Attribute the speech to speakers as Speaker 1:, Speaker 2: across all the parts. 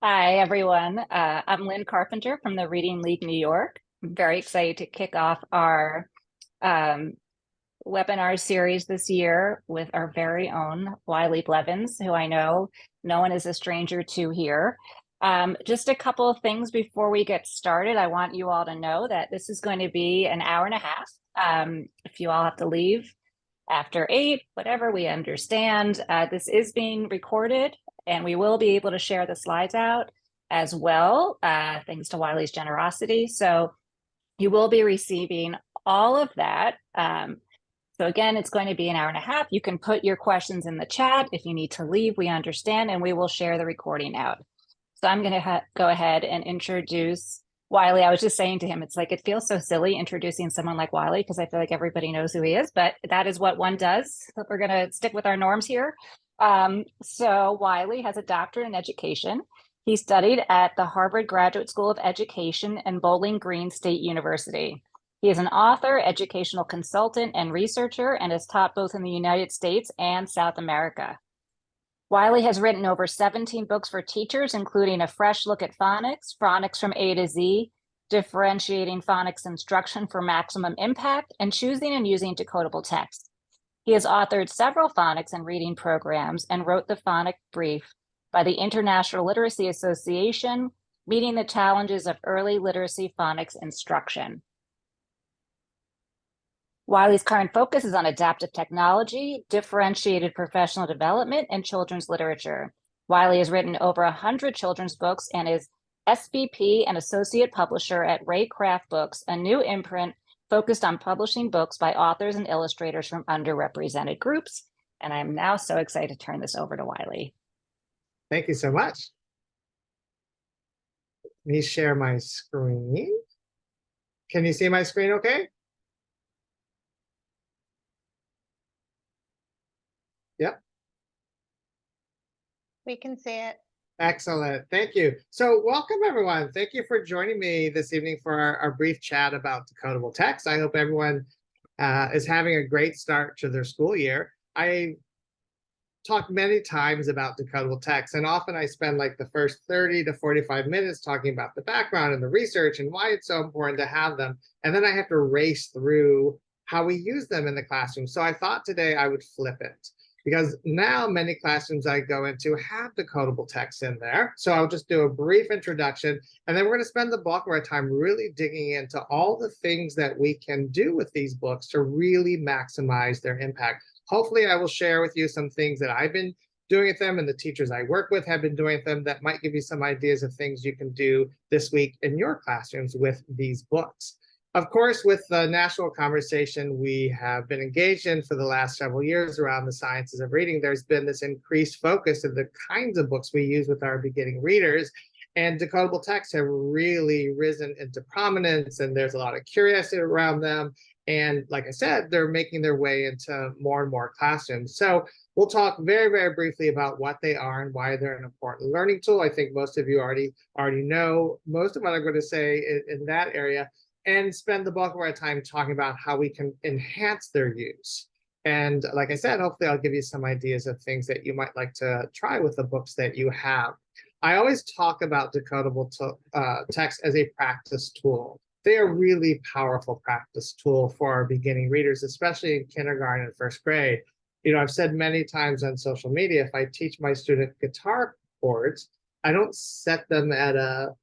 Speaker 1: Hi, everyone. I'm Lynn Carpenter from the Reading League New York. I'm very excited to kick off our um, webinar series this year with our very own Wiley Blevins, who I know no one is a stranger to here. Just a couple of things before we get started. I want you all to know that this is going to be an hour and a half. If you all have to leave after 8, whatever, we understand. This is being recorded and we will be able to share the slides out as well, thanks to Wiley's generosity. So you will be receiving all of that. So again, it's going to be an hour and a half. You can put your questions in the chat. If you need to leave, we understand, and we will share the recording out. So I'm going to go ahead and introduce Wiley. I was just saying to him, it's like, it feels so silly introducing someone like Wiley because I feel like everybody knows who he is, but that is what one does. So we're going to stick with our norms here. So Wiley has a doctorate in education. He studied at the Harvard Graduate School of Education and Bowling Green State University. He is an author, educational consultant, and researcher, and has taught both in the United States and South America. Wiley has written over 17 books for teachers, including A Fresh Look at Phonics, Phonics from A to Z, Differentiating Phonics Instruction for Maximum Impact, and Choosing and Using Decodable Text. He has authored several phonics and reading programs and wrote the phonic brief by the International Literacy Association, Meeting the Challenges of Early Literacy Phonics Instruction. Wiley's current focus is on adaptive technology, differentiated professional development, and children's literature. Wiley has written over 100 children's books and is SVP and associate publisher at Ray Craft Books, a new imprint focused on publishing books by authors and illustrators from underrepresented groups. And I'm now so excited to turn this over to Wiley.
Speaker 2: Thank you so much. Let me share my screen. Can you see my screen okay? Yep.
Speaker 3: We can see it.
Speaker 2: Excellent. Thank you. So welcome, everyone. Thank you for joining me this evening for our brief chat about decodable text. I hope everyone is having a great start to their school year. I talked many times about decodable text, and often I spend like the first 30 to 45 minutes talking about the background and the research and why it's so important to have them. And then I have to race through how we use them in the classroom. So I thought today I would flip it, because now many classrooms I go into have decodable text in there. So I'll just do a brief introduction, and then we're going to spend the bulk of our time really digging into all the things that we can do with these books to really maximize their impact. Hopefully I will share with you some things that I've been doing with them and the teachers I work with have been doing with them that might give you some ideas of things you can do this week in your classrooms with these books. Of course, with the national conversation we have been engaged in for the last several years around the sciences of reading, there's been this increased focus of the kinds of books we use with our beginning readers. And decodable texts have really risen into prominence, and there's a lot of curiosity around them. And like I said, they're making their way into more and more classrooms. So we'll talk very, very briefly about what they are and why they're an important learning tool. I think most of you already know most of what I'm going to say in that area, and spend the bulk of our time talking about how we can enhance their use. And like I said, hopefully I'll give you some ideas of things that you might like to try with the books that you have. I always talk about decodable text as a practice tool. They are really powerful practice tool for our beginning readers, especially in kindergarten and first grade. You know, I've said many times on social media, if I teach my student guitar chords, I don't set them at a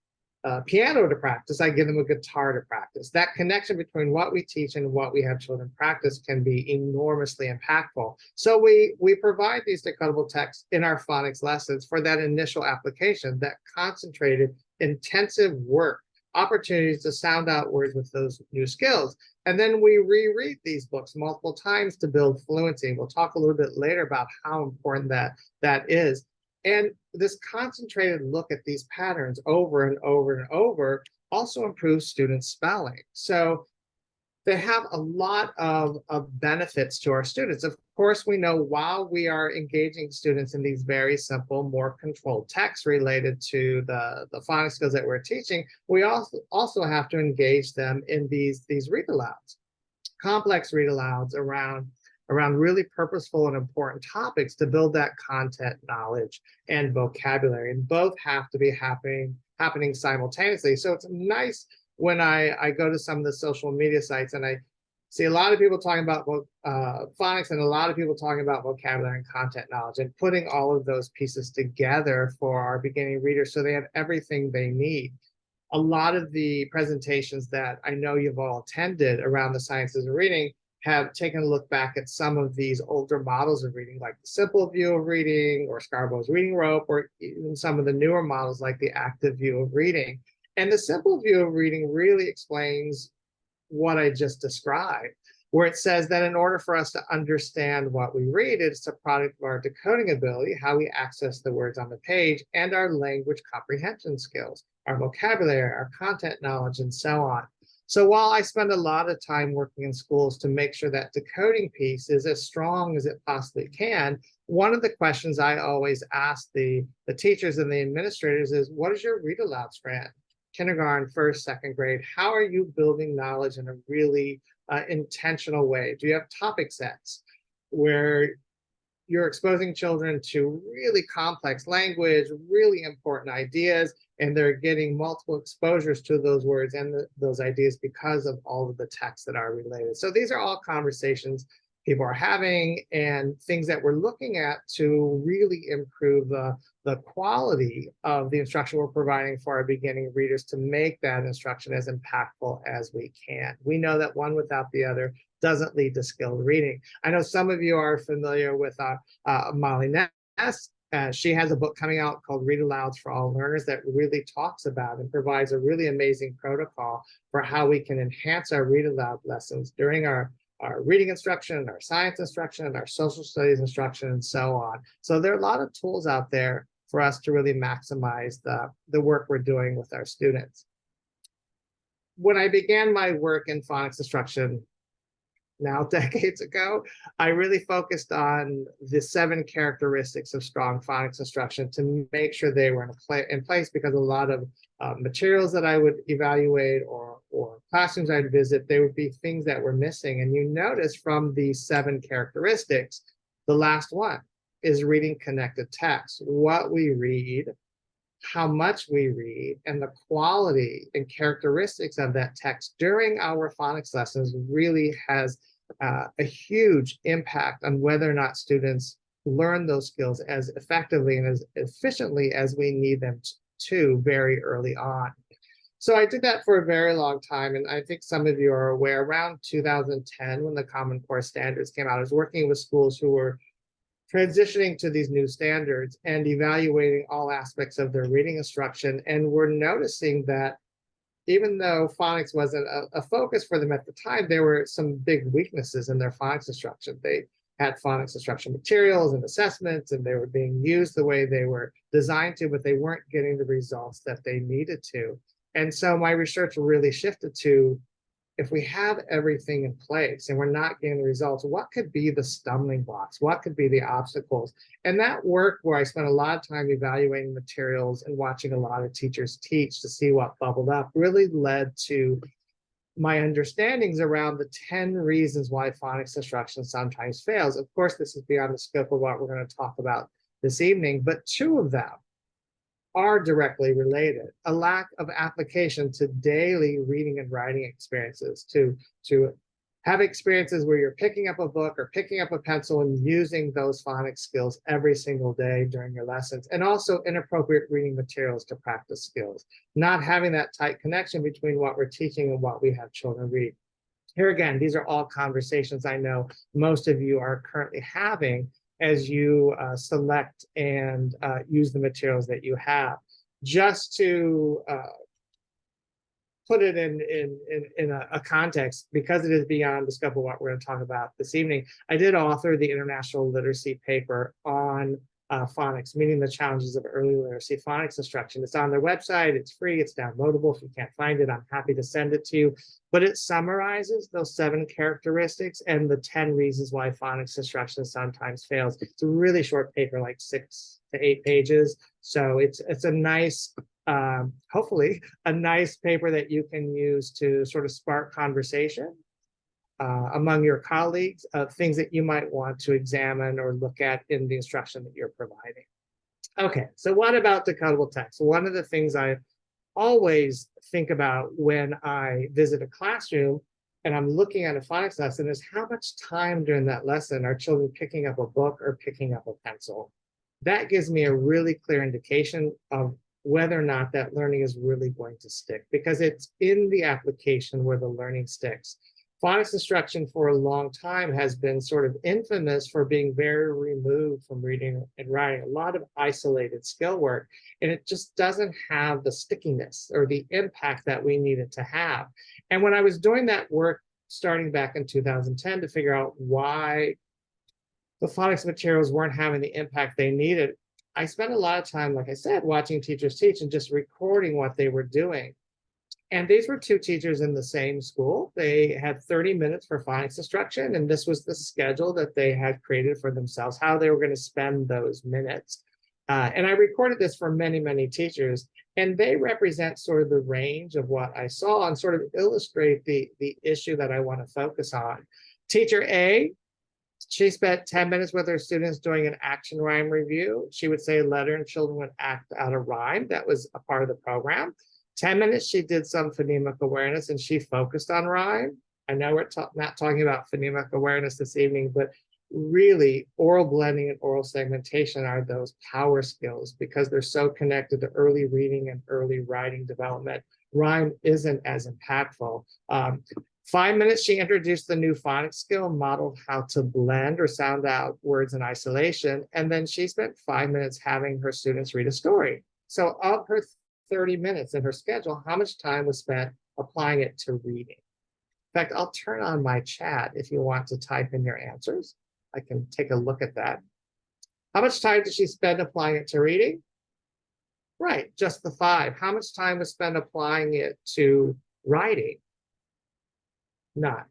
Speaker 2: piano to practice, I give them a guitar to practice. That connection between what we teach and what we have children practice can be enormously impactful. So we provide these decodable texts in our phonics lessons for that initial application, that concentrated, intensive work, opportunities to sound out words with those new skills. And then we reread these books multiple times to build fluency. We'll talk a little bit later about how important that is. And this concentrated look at these patterns over and over and over also improves students' spelling. So they have a lot of benefits to our students. Of course, we know while we are engaging students in these very simple, more controlled texts related to the phonics skills that we're teaching, we also have to engage them in these read-alouds, complex read-alouds around around really purposeful and important topics to build that content knowledge and vocabulary. And both have to be happening simultaneously. So it's nice when I go to some of the social media sites and I see a lot of people talking about phonics and a lot of people talking about vocabulary and content knowledge, and putting all of those pieces together for our beginning readers so they have everything they need. A lot of the presentations that I know you've all attended around the sciences of reading have taken a look back at some of these older models of reading, like the simple view of reading or Scarborough's reading rope, or even some of the newer models like the active view of reading. And the simple view of reading really explains what I just described, where it says that in order for us to understand what we read, it's a product of our decoding ability, how we access the words on the page, and our language comprehension skills, our vocabulary, our content knowledge, and so on. So while I spend a lot of time working in schools to make sure that decoding piece is as strong as it possibly can, one of the questions I always ask the teachers and the administrators is, what is your read aloud strand? Kindergarten, first, second grade, how are you building knowledge in a really intentional way? Do you have topic sets where you're exposing children to really complex language, really important ideas, and they're getting multiple exposures to those words and those ideas because of all of the texts that are related? So these are all conversations people are having and things that we're looking at to really improve the quality of the instruction we're providing for our beginning readers, to make that instruction as impactful as we can. We know that one without the other doesn't lead to skilled reading. I know some of you are familiar with Molly Ness. She has a book coming out called Read Alouds for All Learners that really talks about and provides a really amazing protocol for how we can enhance our read aloud lessons during our reading instruction, our science instruction, and our social studies instruction, and so on. So there are a lot of tools out there for us to really maximize the work we're doing with our students. When I began my work in phonics instruction, now decades ago, I really focused on the 7 characteristics of strong phonics instruction to make sure they were in place, because a lot of materials that I would evaluate or classrooms I'd visit, there would be things that were missing. And you notice from these 7 characteristics, the last one is reading connected text. What we read, how much we read, and the quality and characteristics of that text during our phonics lessons really has a huge impact on whether or not students learn those skills as effectively and as efficiently as we need them to very early on. So I did that for a very long time, and I think some of you are aware, around 2010, when the Common Core standards came out, I was working with schools who were transitioning to these new standards and evaluating all aspects of their reading instruction. And we're noticing that even though phonics wasn't a focus for them at the time, there were some big weaknesses in their phonics instruction. They had phonics instruction materials and assessments, and they were being used the way they were designed to, but they weren't getting the results that they needed to. And so my research really shifted to, if we have everything in place and we're not getting the results, what could be the stumbling blocks? What could be the obstacles? And that work, where I spent a lot of time evaluating materials and watching a lot of teachers teach to see what bubbled up, really led to my understandings around the 10 reasons why phonics instruction sometimes fails. Of course, this is beyond the scope of what we're going to talk about this evening, but 2 of them are directly related. A lack of application to daily reading and writing experiences, to have experiences where you're picking up a book or picking up a pencil and using those phonics skills every single day during your lessons, and also inappropriate reading materials to practice skills, not having that tight connection between what we're teaching and what we have children read. Here again, these are all conversations I know most of you are currently having as you select and use the materials that you have. Just to put it in a context, because it is beyond the scope of what we're going to talk about this evening, I did author the International Literacy paper on phonics, meeting the challenges of early literacy phonics instruction. It's on their website, it's free, it's downloadable. If you can't find it, I'm happy to send it to you. But it summarizes those 7 characteristics and the 10 reasons why phonics instruction sometimes fails. It's a really short paper, like 6 to 8 pages. So it's a nice, hopefully, a nice paper that you can use to sort of spark conversation among your colleagues of things that you might want to examine or look at in the instruction that you're providing. Okay, so what about decodable text? One of the things I always think about when I visit a classroom and I'm looking at a phonics lesson is how much time during that lesson are children picking up a book or picking up a pencil. That gives me a really clear indication of whether or not that learning is really going to stick, because it's in the application where the learning sticks. Phonics instruction for a long time has been sort of infamous for being very removed from reading and writing, a lot of isolated skill work, and it just doesn't have the stickiness or the impact that we need it to have. And when I was doing that work starting back in 2010 to figure out why the phonics materials weren't having the impact they needed, I spent a lot of time, like I said, watching teachers teach and just recording what they were doing. And these were two teachers in the same school. They had 30 minutes for phonics instruction, and this was the schedule that they had created for themselves, how they were going to spend those minutes. And I recorded this for many, many teachers, and they represent sort of the range of what I saw and sort of illustrate the issue that I want to focus on. Teacher A, she spent 10 minutes with her students doing an action rhyme review. She would say a letter and children would act out a rhyme. That was a part of the program. 10 minutes, she did some phonemic awareness and she focused on rhyme. I know we're not talking about phonemic awareness this evening, but really oral blending and oral segmentation are those power skills because they're so connected to early reading and early writing development. Rhyme isn't as impactful. 5 minutes, she introduced the new phonics skill, modeled how to blend or sound out words in isolation. And then she spent 5 minutes having her students read a story. So of her 30 minutes in her schedule, how much time was spent applying it to reading? In fact, I'll turn on my chat if you want to type in your answers. I can take a look at that. How much time did she spend applying it to reading? Right, just the 5. How much time was spent applying it to writing? None.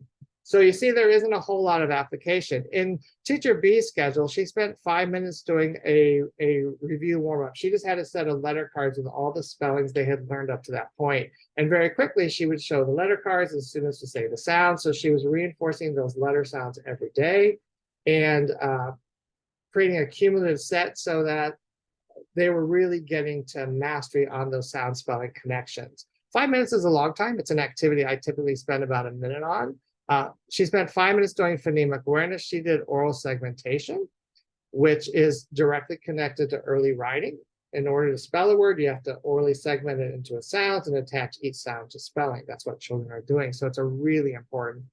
Speaker 2: So you see, there isn't a whole lot of application. In teacher B's schedule, she spent 5 minutes doing a review warm-up. She just had a set of letter cards with all the spellings they had learned up to that point. And very quickly, she would show the letter cards and students would say the sounds. So she was reinforcing those letter sounds every day and creating a cumulative set so that they were really getting to mastery on those sound spelling connections. 5 minutes is a long time. It's an activity I typically spend about a minute on. She spent 5 minutes doing phonemic awareness. She did oral segmentation, which is directly connected to early writing. In order to spell a word, you have to orally segment it into a sound and attach each sound to spelling. That's what children are doing. So it's a really important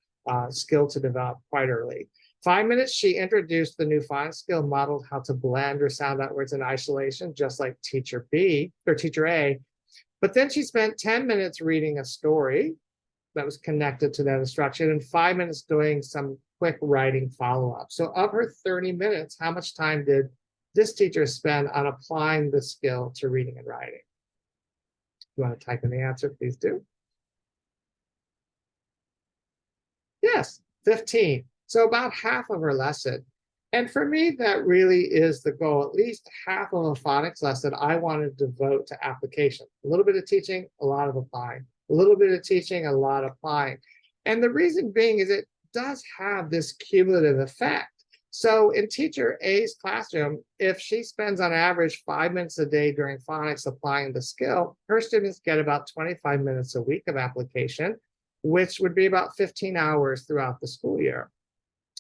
Speaker 2: skill to develop quite early. 5 minutes, she introduced the new phonics skill, modeled how to blend or sound out words in isolation, just like teacher B or teacher A. But then she spent 10 minutes reading a story that was connected to that instruction and 5 minutes doing some quick writing follow-up. So of her 30 minutes, how much time did this teacher spend on applying the skill to reading and writing? If you want to type in the answer, please do. Yes, 15. So about half of her lesson. And for me, that really is the goal. At least half of a phonics lesson I want to devote to application. A little bit of teaching, a lot of applying. A little bit of teaching, a lot of applying. And the reason being is it does have this cumulative effect. So in teacher A's classroom, if she spends on average 5 minutes a day during phonics applying the skill, her students get about 25 minutes a week of application, which would be about 15 hours throughout the school year.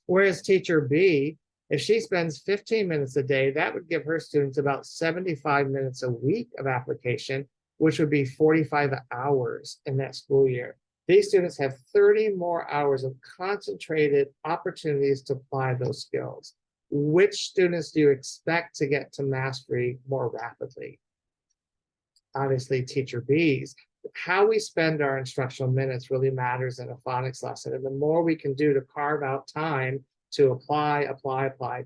Speaker 2: Whereas teacher B, if she spends 15 minutes a day, that would give her students about 75 minutes a week of application, which would be 45 hours in that school year. These students have 30 more hours of concentrated opportunities to apply those skills. Which students do you expect to get to mastery more rapidly? Obviously, teacher B's. How we spend our instructional minutes really matters in a phonics lesson. And the more we can do to carve out time to apply,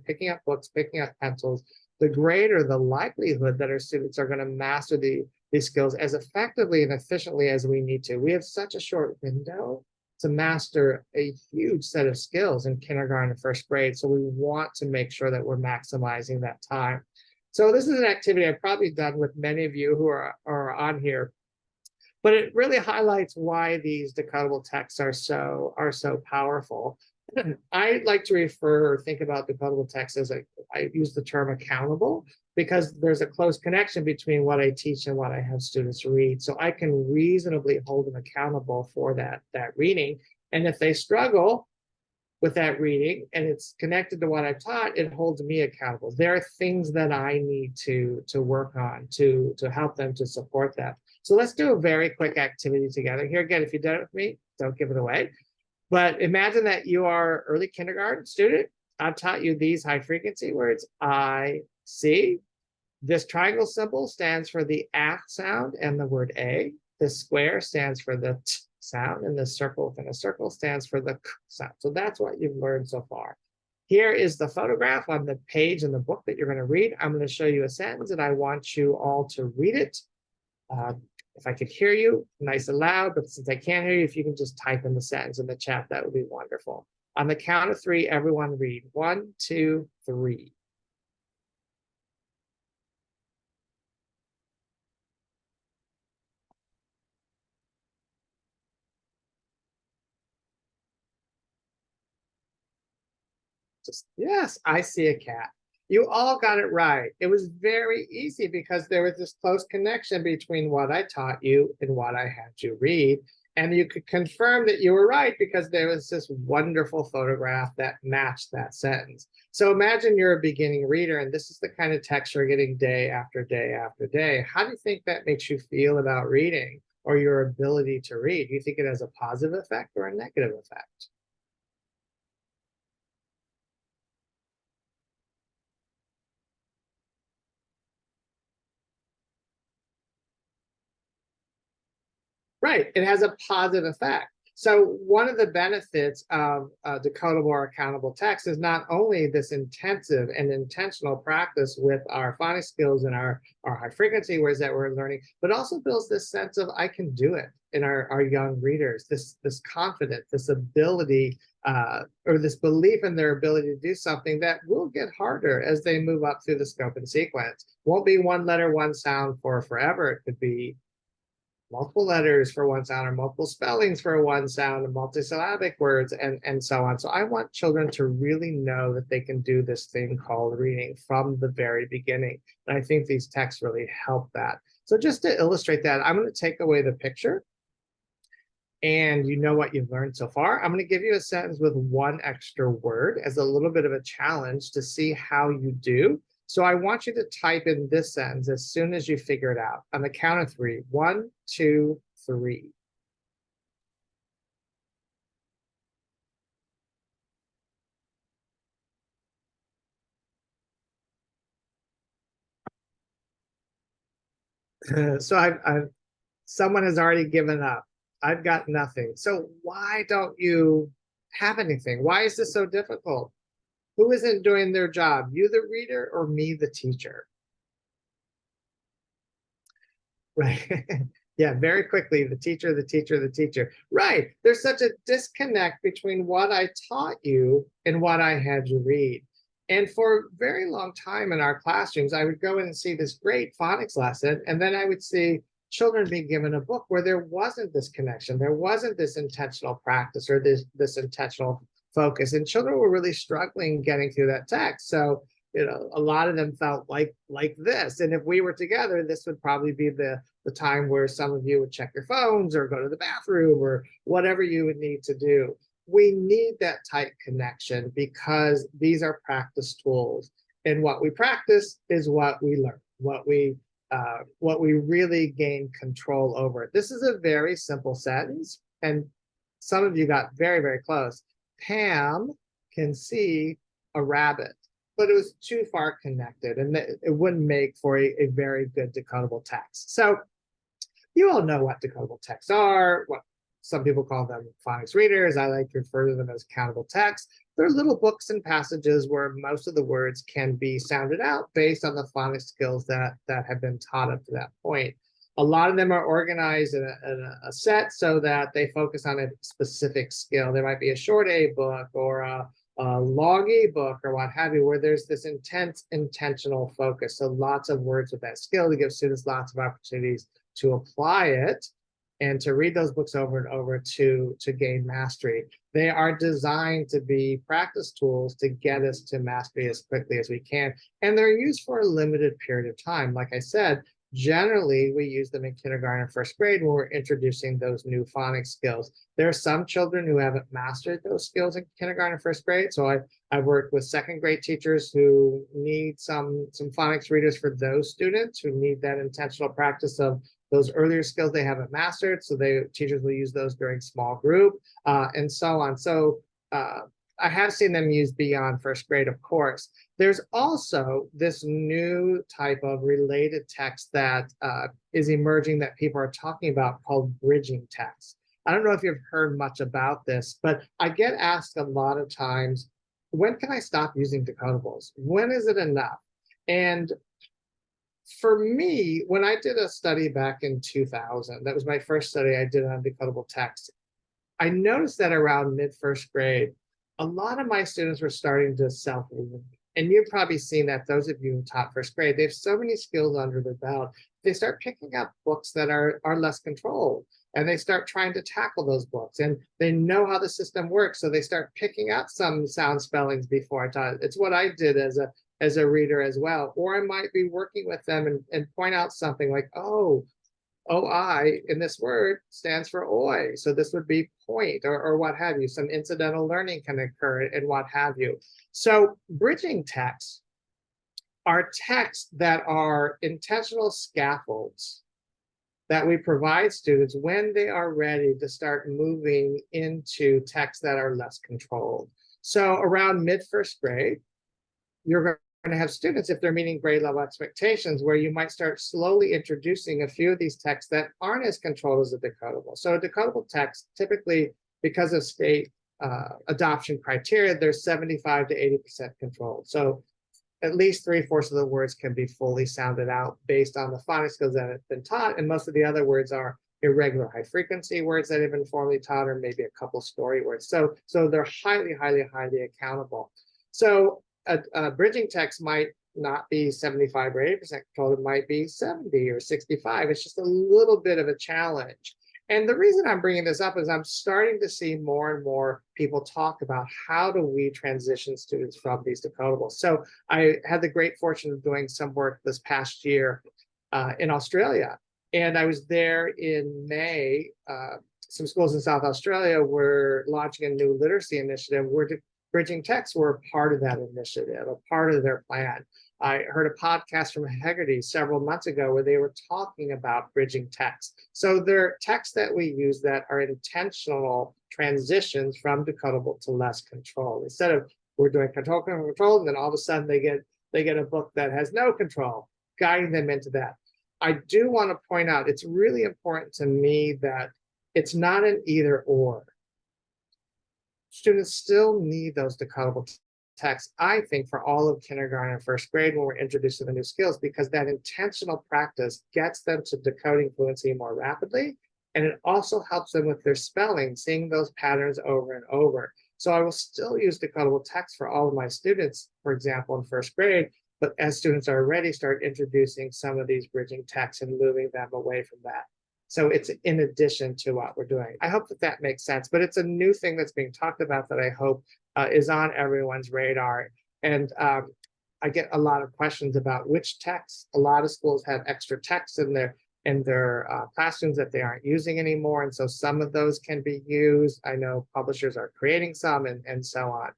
Speaker 2: picking up books, picking up pencils, the greater the likelihood that our students are going to master these skills as effectively and efficiently as we need to. We have such a short window to master a huge set of skills in kindergarten and first grade. So we want to make sure that we're maximizing that time. So this is an activity I've probably done with many of you who are on here. But it really highlights why these decodable texts are so powerful. I like to refer or think about decodable texts as I use the term accountable, because there's a close connection between what I teach and what I have students read. So I can reasonably hold them accountable for that reading. And if they struggle with that reading and it's connected to what I've taught, it holds me accountable. There are things that I need to work on to help them, to support them. So let's do a very quick activity together. Here again, if you did it with me, don't give it away. But imagine that you are early kindergarten student. I've taught you these high frequency words. I see. This triangle symbol stands for the A sound and the word A. This square stands for the T sound, and the circle within a circle stands for the K sound. So that's what you've learned so far. Here is the photograph on the page in the book that you're going to read. I'm going to show you a sentence, and I want you all to read it. If I could hear you nice and loud, but since I can't hear you, if you can just type in the sentence in the chat, that would be wonderful. On the count of three, everyone read. 1, 2, 3. Just, yes, I see a cat. You all got it right. It was very easy because there was this close connection between what I taught you and what I had you read. And you could confirm that you were right because there was this wonderful photograph that matched that sentence. So imagine you're a beginning reader and this is the kind of text you're getting day after day after day. How do you think that makes you feel about reading or your ability to read? Do you think it has a positive effect or a negative effect? Right, it has a positive effect. So one of the benefits of decodable or accountable text is not only this intensive and intentional practice with our phonics skills and our high frequency words that we're learning, but also builds this sense of I can do it in our young readers, this confidence, this ability, or this belief in their ability to do something that will get harder as they move up through the scope and sequence. Won't be one letter, one sound for forever. It could be multiple letters for one sound or multiple spellings for one sound and multisyllabic words and so on. So I want children to really know that they can do this thing called reading from the very beginning. And I think these texts really help that. So just to illustrate that, I'm going to take away the picture and you know what you've learned so far. I'm going to give you a sentence with one extra word as a little bit of a challenge to see how you do. So I want you to type in this sentence as soon as you figure it out. On the count of 3. 1, 2, 3. So someone has already given up. I've got nothing. So why don't you have anything? Why is this so difficult? Who isn't doing their job? You, the reader, or me, the teacher? Right. Yeah, very quickly, the teacher, the teacher, the teacher. Right. There's such a disconnect between what I taught you and what I had you read. And for a very long time in our classrooms, I would go in and see this great phonics lesson, and then I would see children being given a book where there wasn't this connection, there wasn't this intentional practice or this intentional focus, and children were really struggling getting through that text. So a lot of them felt like this, and if we were together, this would probably be the time where some of you would check your phones or go to the bathroom or whatever you would need to do. We need that tight connection because these are practice tools, and what we practice is what we learn, what we really gain control over. This is a very simple sentence, and some of you got very, very close. Pam can see a rabbit, but it was too far connected and it wouldn't make for a very good decodable text. So you all know what decodable texts are, what some people call them phonics readers. I like to refer to them as countable texts. They're little books and passages where most of the words can be sounded out based on the phonics skills that have been taught up to that point. A lot of them are organized in a set so that they focus on a specific skill. There might be a short A book or a long A book or what have you, where there's this intense intentional focus. So lots of words with that skill to give students lots of opportunities to apply it. and to read those books over and over to gain mastery. They are designed to be practice tools to get us to mastery as quickly as we can. And they're used for a limited period of time. Like I said, generally we use them in kindergarten and first grade when we're introducing those new phonics skills. There are some children who haven't mastered those skills in kindergarten and first grade. So I've worked with second grade teachers who need some phonics readers for those students who need that intentional practice of those earlier skills they haven't mastered. So teachers will use those during small group and so on. So I have seen them used beyond first grade, of course. There's also this new type of related text that is emerging that people are talking about called bridging text. I don't know if you've heard much about this, but I get asked a lot of times, when can I stop using decodables? When is it enough? And for me, when I did a study back in 2000, that was my first study I did on decodable text, I noticed that around mid-first grade, a lot of my students were starting to self-learn. And you've probably seen that, those of you who taught first grade, they have so many skills under their belt. They start picking up books that are less controlled, and they start trying to tackle those books, and they know how the system works. So they start picking up some sound spellings before I taught. It's what I did as a reader as well. Or I might be working with them and point out something like, oh, OI in this word stands for oi. So this would be point or what have you. Some incidental learning can occur and what have you. So bridging texts are texts that are intentional scaffolds that we provide students when they are ready to start moving into texts that are less controlled. So around mid-first grade, you're going to have students, if they're meeting grade level expectations, where you might start slowly introducing a few of these texts that aren't as controlled as a decodable. So a decodable text, typically, because of state adoption criteria, they're 75 to 80% controlled. So at least 3/4 of the words can be fully sounded out based on the phonics skills that have been taught. And most of the other words are irregular high frequency words that have been formally taught, or maybe a couple story words. So they're highly, highly, highly accountable. So a bridging text might not be 75 or 80% controlled. It might be 70 or 65. It's just a little bit of a challenge. And the reason I'm bringing this up is I'm starting to see more and more people talk about how do we transition students from these decodables. So I had the great fortune of doing some work this past year in Australia. And I was there in May. Some schools in South Australia were launching a new literacy initiative where bridging texts were a part of that initiative, a part of their plan. I heard a podcast from Hegarty several months ago where they were talking about bridging texts. So they're texts that we use that are intentional transitions from decodable to less control. Instead of we're doing control, and then all of a sudden they get a book that has no control, guiding them into that. I do want to point out, it's really important to me that it's not an either or. Students still need those decodable texts, I think, for all of kindergarten and first grade when we're introducing the new skills, because that intentional practice gets them to decoding fluency more rapidly. And it also helps them with their spelling, seeing those patterns over and over. So I will still use decodable text for all of my students, for example, in first grade, but as students are ready, start introducing some of these bridging texts and moving them away from that. So it's in addition to what we're doing. I hope that makes sense, but it's a new thing that's being talked about that I hope is on everyone's radar. And I get a lot of questions about which texts. A lot of schools have extra texts in their classrooms that they aren't using anymore. And so some of those can be used. I know publishers are creating some and so on.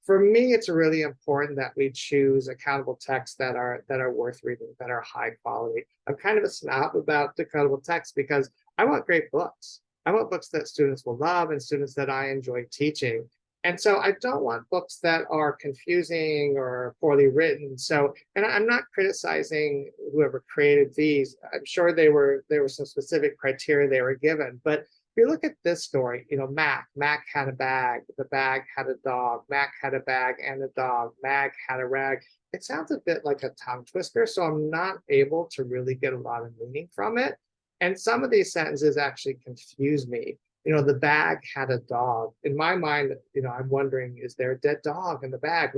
Speaker 2: For me, it's really important that we choose accountable texts that are worth reading, that are high quality. I'm kind of a snob about decodable texts because I want great books. I want books that students will love and students that I enjoy teaching. And so I don't want books that are confusing or poorly written. So, and I'm not criticizing whoever created these. I'm sure there were some specific criteria they were given, but if you look at this story, Mac had a bag, the bag had a dog, Mac had a bag and a dog, Mag had a rag. It sounds a bit like a tongue twister, so I'm not able to really get a lot of meaning from it. And some of these sentences actually confuse me. The bag had a dog. In my mind, I'm wondering, is there a dead dog in the bag?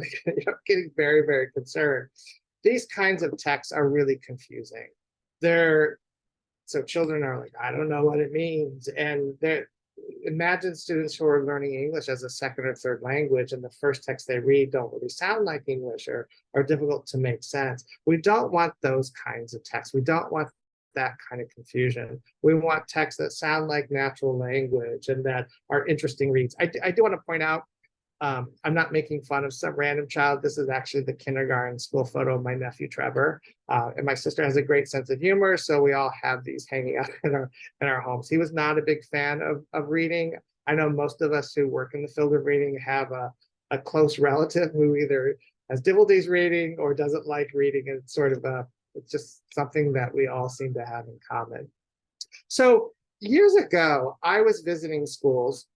Speaker 2: Getting very, very concerned. These kinds of texts are really confusing. They're So children are like, I don't know what it means. And imagine students who are learning English as a second or third language, and the first text they read don't really sound like English or are difficult to make sense. We don't want those kinds of texts. We don't want that kind of confusion. We want texts that sound like natural language and that are interesting reads. I do want to point out, I'm not making fun of some random child. This is actually the kindergarten school photo of my nephew Trevor, and my sister has a great sense of humor, so we all have these hanging out in our homes. He was not a big fan of reading. I know most of us who work in the field of reading have a close relative who either has difficulties reading or doesn't like reading. And it's sort of it's just something that we all seem to have in common. So years ago, I was visiting schools,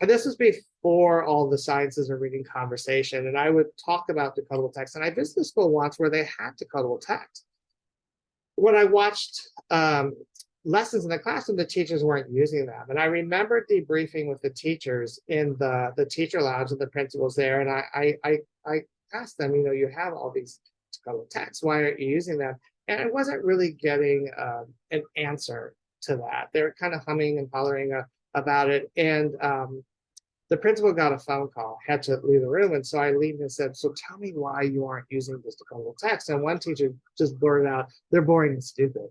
Speaker 2: and this was before all the sciences of reading conversation, and I would talk about decodable text. And I visited a school once where they had decodable text. When I watched lessons in the classroom, the teachers weren't using them. And I remember debriefing with the teachers in the teacher lounge and the principals there. And I asked them, you have all these decodable texts, why aren't you using them? And I wasn't really getting an answer to that. They were kind of humming and hollering about it. And the principal got a phone call, had to leave the room. And so I leaned and said, so tell me why you aren't using this decodable text. And one teacher just blurted out, they're boring and stupid.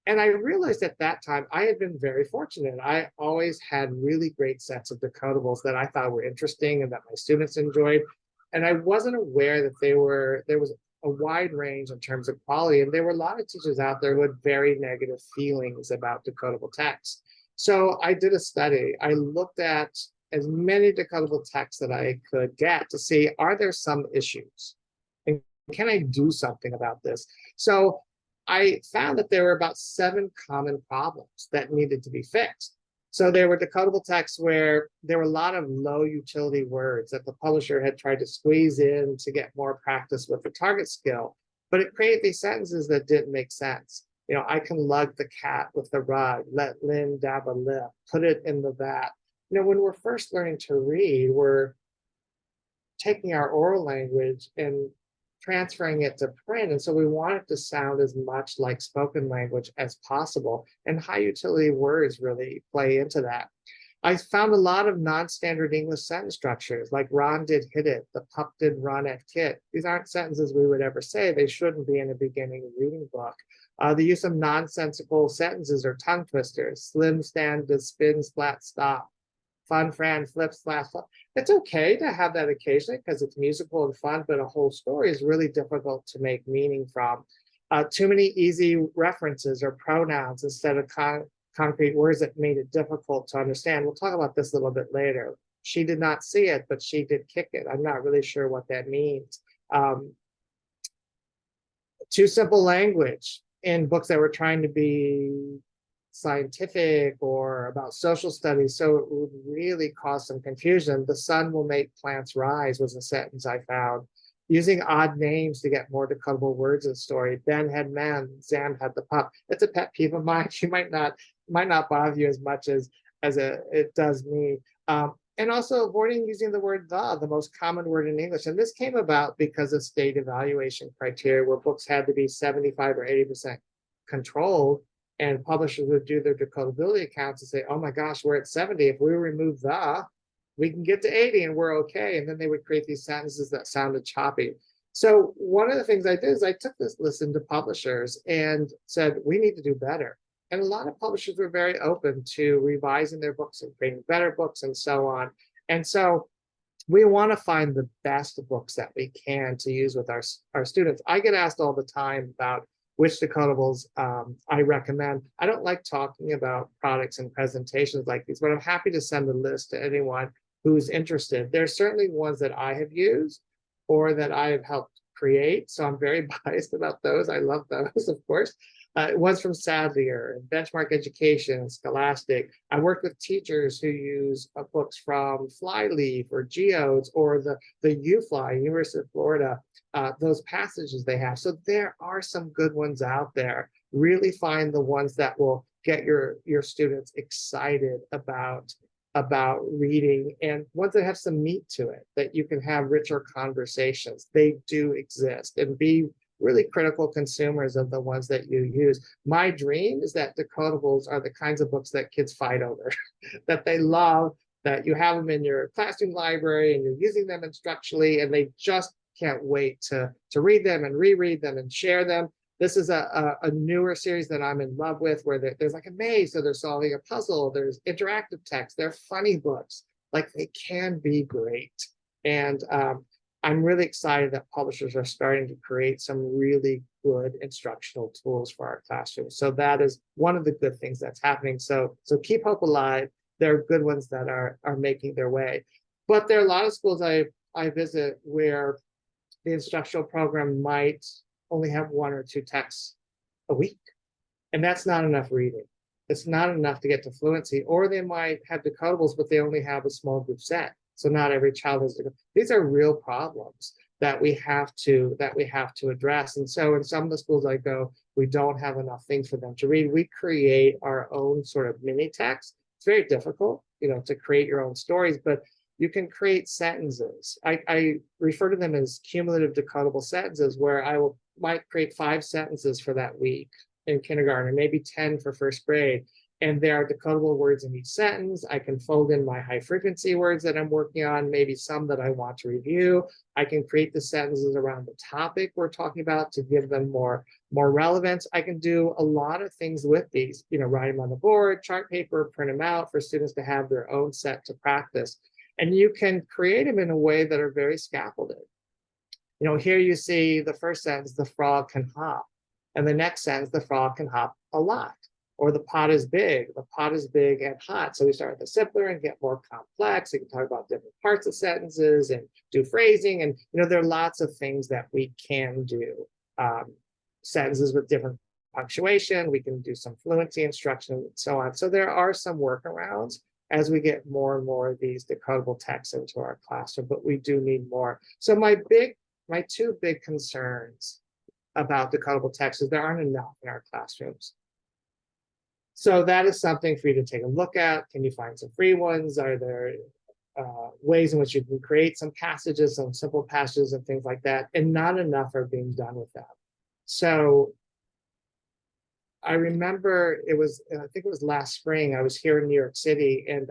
Speaker 2: And I realized at that time, I had been very fortunate. I always had really great sets of decodables that I thought were interesting and that my students enjoyed. And I wasn't aware that there was a wide range in terms of quality. And there were a lot of teachers out there who had very negative feelings about decodable text. So I did a study. I looked at as many decodable texts that I could get to see, are there some issues? And can I do something about this? So I found that there were about 7 common problems that needed to be fixed. So there were decodable texts where there were a lot of low utility words that the publisher had tried to squeeze in to get more practice with the target skill, but it created these sentences that didn't make sense. I can lug the cat with the rug, let Lynn dab a lip, put it in the vat. When we're first learning to read, we're taking our oral language and transferring it to print. And so we want it to sound as much like spoken language as possible. And high utility words really play into that. I found a lot of non-standard English sentence structures, like Ron did hit it, the pup did run at Kit. These aren't sentences we would ever say. They shouldn't be in a beginning reading book. The use of nonsensical sentences or tongue twisters. Slim stand does spin, splat, stop. Fun Fran flips, slash, flop. It's okay to have that occasionally because it's musical and fun, but a whole story is really difficult to make meaning from. Too many easy references or pronouns instead of concrete words that made it difficult to understand. We'll talk about this a little bit later. She did not see it, but she did kick it. I'm not really sure what that means. Too simple language in books that were trying to be scientific or about social studies, so it would really cause some confusion. The sun will make plants rise was a sentence I found. Using odd names to get more decodable words in the story. Ben had man, Zam had the pup. It's a pet peeve of mine. She might not bother you as much as it does me. And also avoiding using the word the most common word in English. And this came about because of state evaluation criteria where books had to be 75 or 80% controlled. And publishers would do their decodability accounts and say, oh my gosh, we're at 70. If we remove the, we can get to 80 and we're okay. And then they would create these sentences that sounded choppy. So one of the things I did is I took this listen to publishers and said, we need to do better. And a lot of publishers were very open to revising their books and creating better books and so on. And so we want to find the best books that we can to use with our students. I get asked all the time about which decodables I recommend. I don't like talking about products and presentations like these, but I'm happy to send a list to anyone who's interested. There's certainly ones that I have used or that I have helped create, so I'm very biased about those. I love those, of course. Ones from Sadlier, Benchmark Education, Scholastic. I worked with teachers who use books from Flyleaf or Geodes or the UFly, University of Florida, those passages they have. So there are some good ones out there. Really find the ones that will get your students excited about reading and ones that have some meat to it, that you can have richer conversations. They do exist, and be really critical consumers of the ones that you use. My dream is that Decodables are the kinds of books that kids fight over, that they love, that you have them in your classroom library and you're using them instructionally, and they just can't wait to read them and reread them and share them. This is a newer series that I'm in love with, where there's like a maze, so they're solving a puzzle, there's interactive text, they're funny books. Like, they can be great. And I'm really excited that publishers are starting to create some really good instructional tools for our classrooms. So that is one of the good things that's happening. So keep hope alive. There are good ones that are making their way. But there are a lot of schools I visit where the instructional program might only have 1 or 2 texts a week. And that's not enough reading. It's not enough to get to fluency. Or they might have decodables, but they only have a small group set. So not every child has. These are real problems that we have to address. And so in some of the schools I go, we don't have enough things for them to read. We create our own sort of mini text. It's very difficult, to create your own stories, but you can create sentences. I refer to them as cumulative decodable sentences, where I might create 5 sentences for that week in kindergarten, or maybe 10 for first grade. And there are decodable words in each sentence. I can fold in my high frequency words that I'm working on, maybe some that I want to review. I can create the sentences around the topic we're talking about to give them more relevance. I can do a lot of things with these, write them on the board, chart paper, print them out for students to have their own set to practice. And you can create them in a way that are very scaffolded. Here you see the first sentence, the frog can hop. And the next sentence, the frog can hop a lot. Or the pot is big and hot. So we start with the simpler and get more complex. We can talk about different parts of sentences and do phrasing. And, there are lots of things that we can do. Sentences with different punctuation. We can do some fluency instruction and so on. So there are some workarounds as we get more and more of these decodable texts into our classroom, but we do need more. So my 2 big concerns about decodable text is there aren't enough in our classrooms. So that is something for you to take a look at. Can you find some free ones? Are there ways in which you can create some passages, some simple passages and things like that? And not enough are being done with that. So I remember I think it was last spring, I was here in New York City, and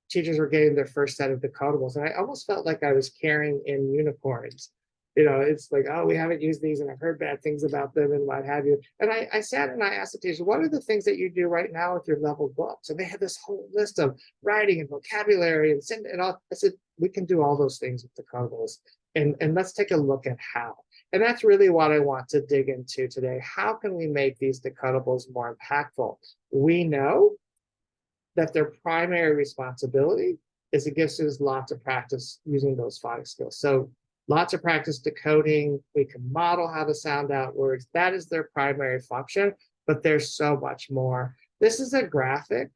Speaker 2: teachers were getting their first set of decodables. And I almost felt like I was carrying in unicorns. It's like, oh, we haven't used these and I've heard bad things about them and what have you. And I sat and I asked the teacher, what are the things that you do right now with your level books? And they had this whole list of writing and vocabulary and all. I said, we can do all those things with decodables. And let's take a look at how. And that's really what I want to dig into today. How can we make these decodables more impactful? We know that their primary responsibility is to give students lots of practice using those phonics skills. So lots of practice decoding. We can model how to sound out words. That is their primary function, but there's so much more. This is a graphic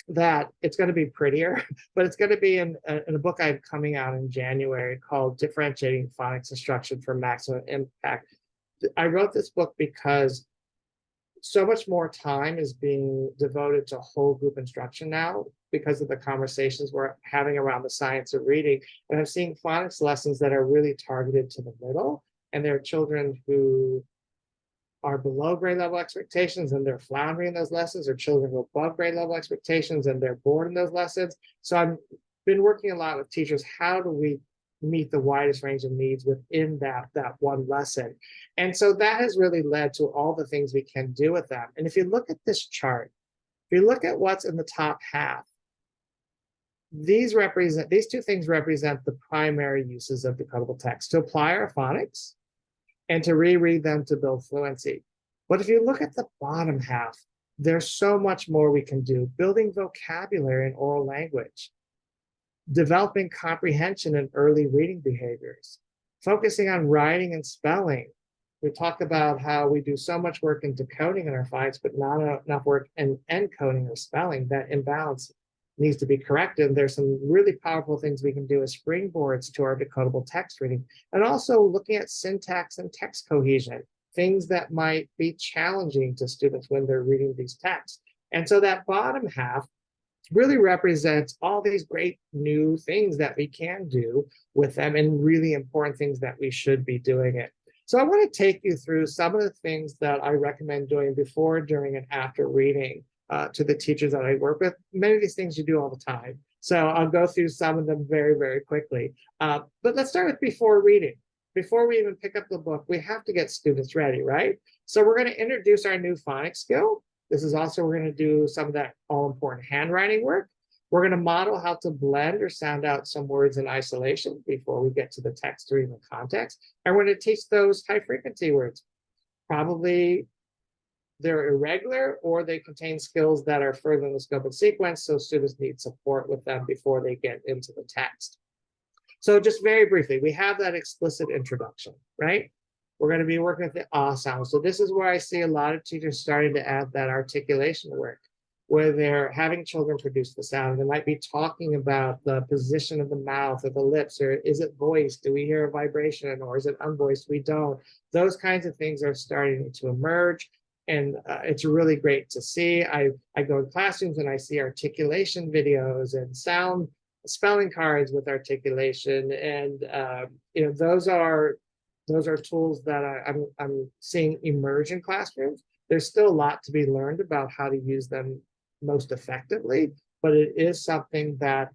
Speaker 2: that it's going to be prettier, but it's going to be in a book I'm coming out in January called Differentiating Phonics Instruction for Maximum Impact. I wrote this book because so much more time is being devoted to whole group instruction now because of the conversations we're having around the science of reading. And I'm seeing phonics lessons that are really targeted to the middle. And there are children who are below grade level expectations and they're floundering in those lessons, or children who are above grade level expectations and they're bored in those lessons. So I've been working a lot with teachers. How do we meet the widest range of needs within that one lesson? And so that has really led to all the things we can do with them. And if you look at this chart, if you look at what's in the top half, these 2 things represent the primary uses of decodable text: to apply our phonics and to reread them to build fluency. But if you look at the bottom half, there's so much more we can do: building vocabulary and oral language, developing comprehension and early reading behaviors, focusing on writing and spelling. We talked about how we do so much work in decoding in our phonics, but not enough work in encoding or spelling. That imbalance needs to be corrected. There's some really powerful things we can do as springboards to our decodable text reading. And also looking at syntax and text cohesion, things that might be challenging to students when they're reading these texts. And so that bottom half really represents all these great new things that we can do with them, and really important things that we should be doing it. So I want to take you through some of the things that I recommend doing before, during, and after reading to the teachers that I work with. Many of these things you do all the time. So I'll go through some of them very, very quickly. But let's start with before reading. Before we even pick up the book, we have to get students ready, right? So we're going to introduce our new phonics skill. This is also, we're going to do some of that all-important handwriting work. We're going to model how to blend or sound out some words in isolation before we get to the text or even context. And we're going to teach those high frequency words. Probably they're irregular or they contain skills that are further in the scope and sequence, so students need support with them before they get into the text. So just very briefly, we have that explicit introduction, right? We're going to be working with the ah sound. So this is where I see a lot of teachers starting to add that articulation work, where they're having children produce the sound. They might be talking about the position of the mouth or the lips, or is it voiced? Do we hear a vibration, or is it unvoiced? We don't. Those kinds of things are starting to emerge. And it's really great to see. I go to classrooms and I see articulation videos and sound spelling cards with articulation. And those are tools that I'm seeing emerge in classrooms. There's still a lot to be learned about how to use them most effectively, but it is something that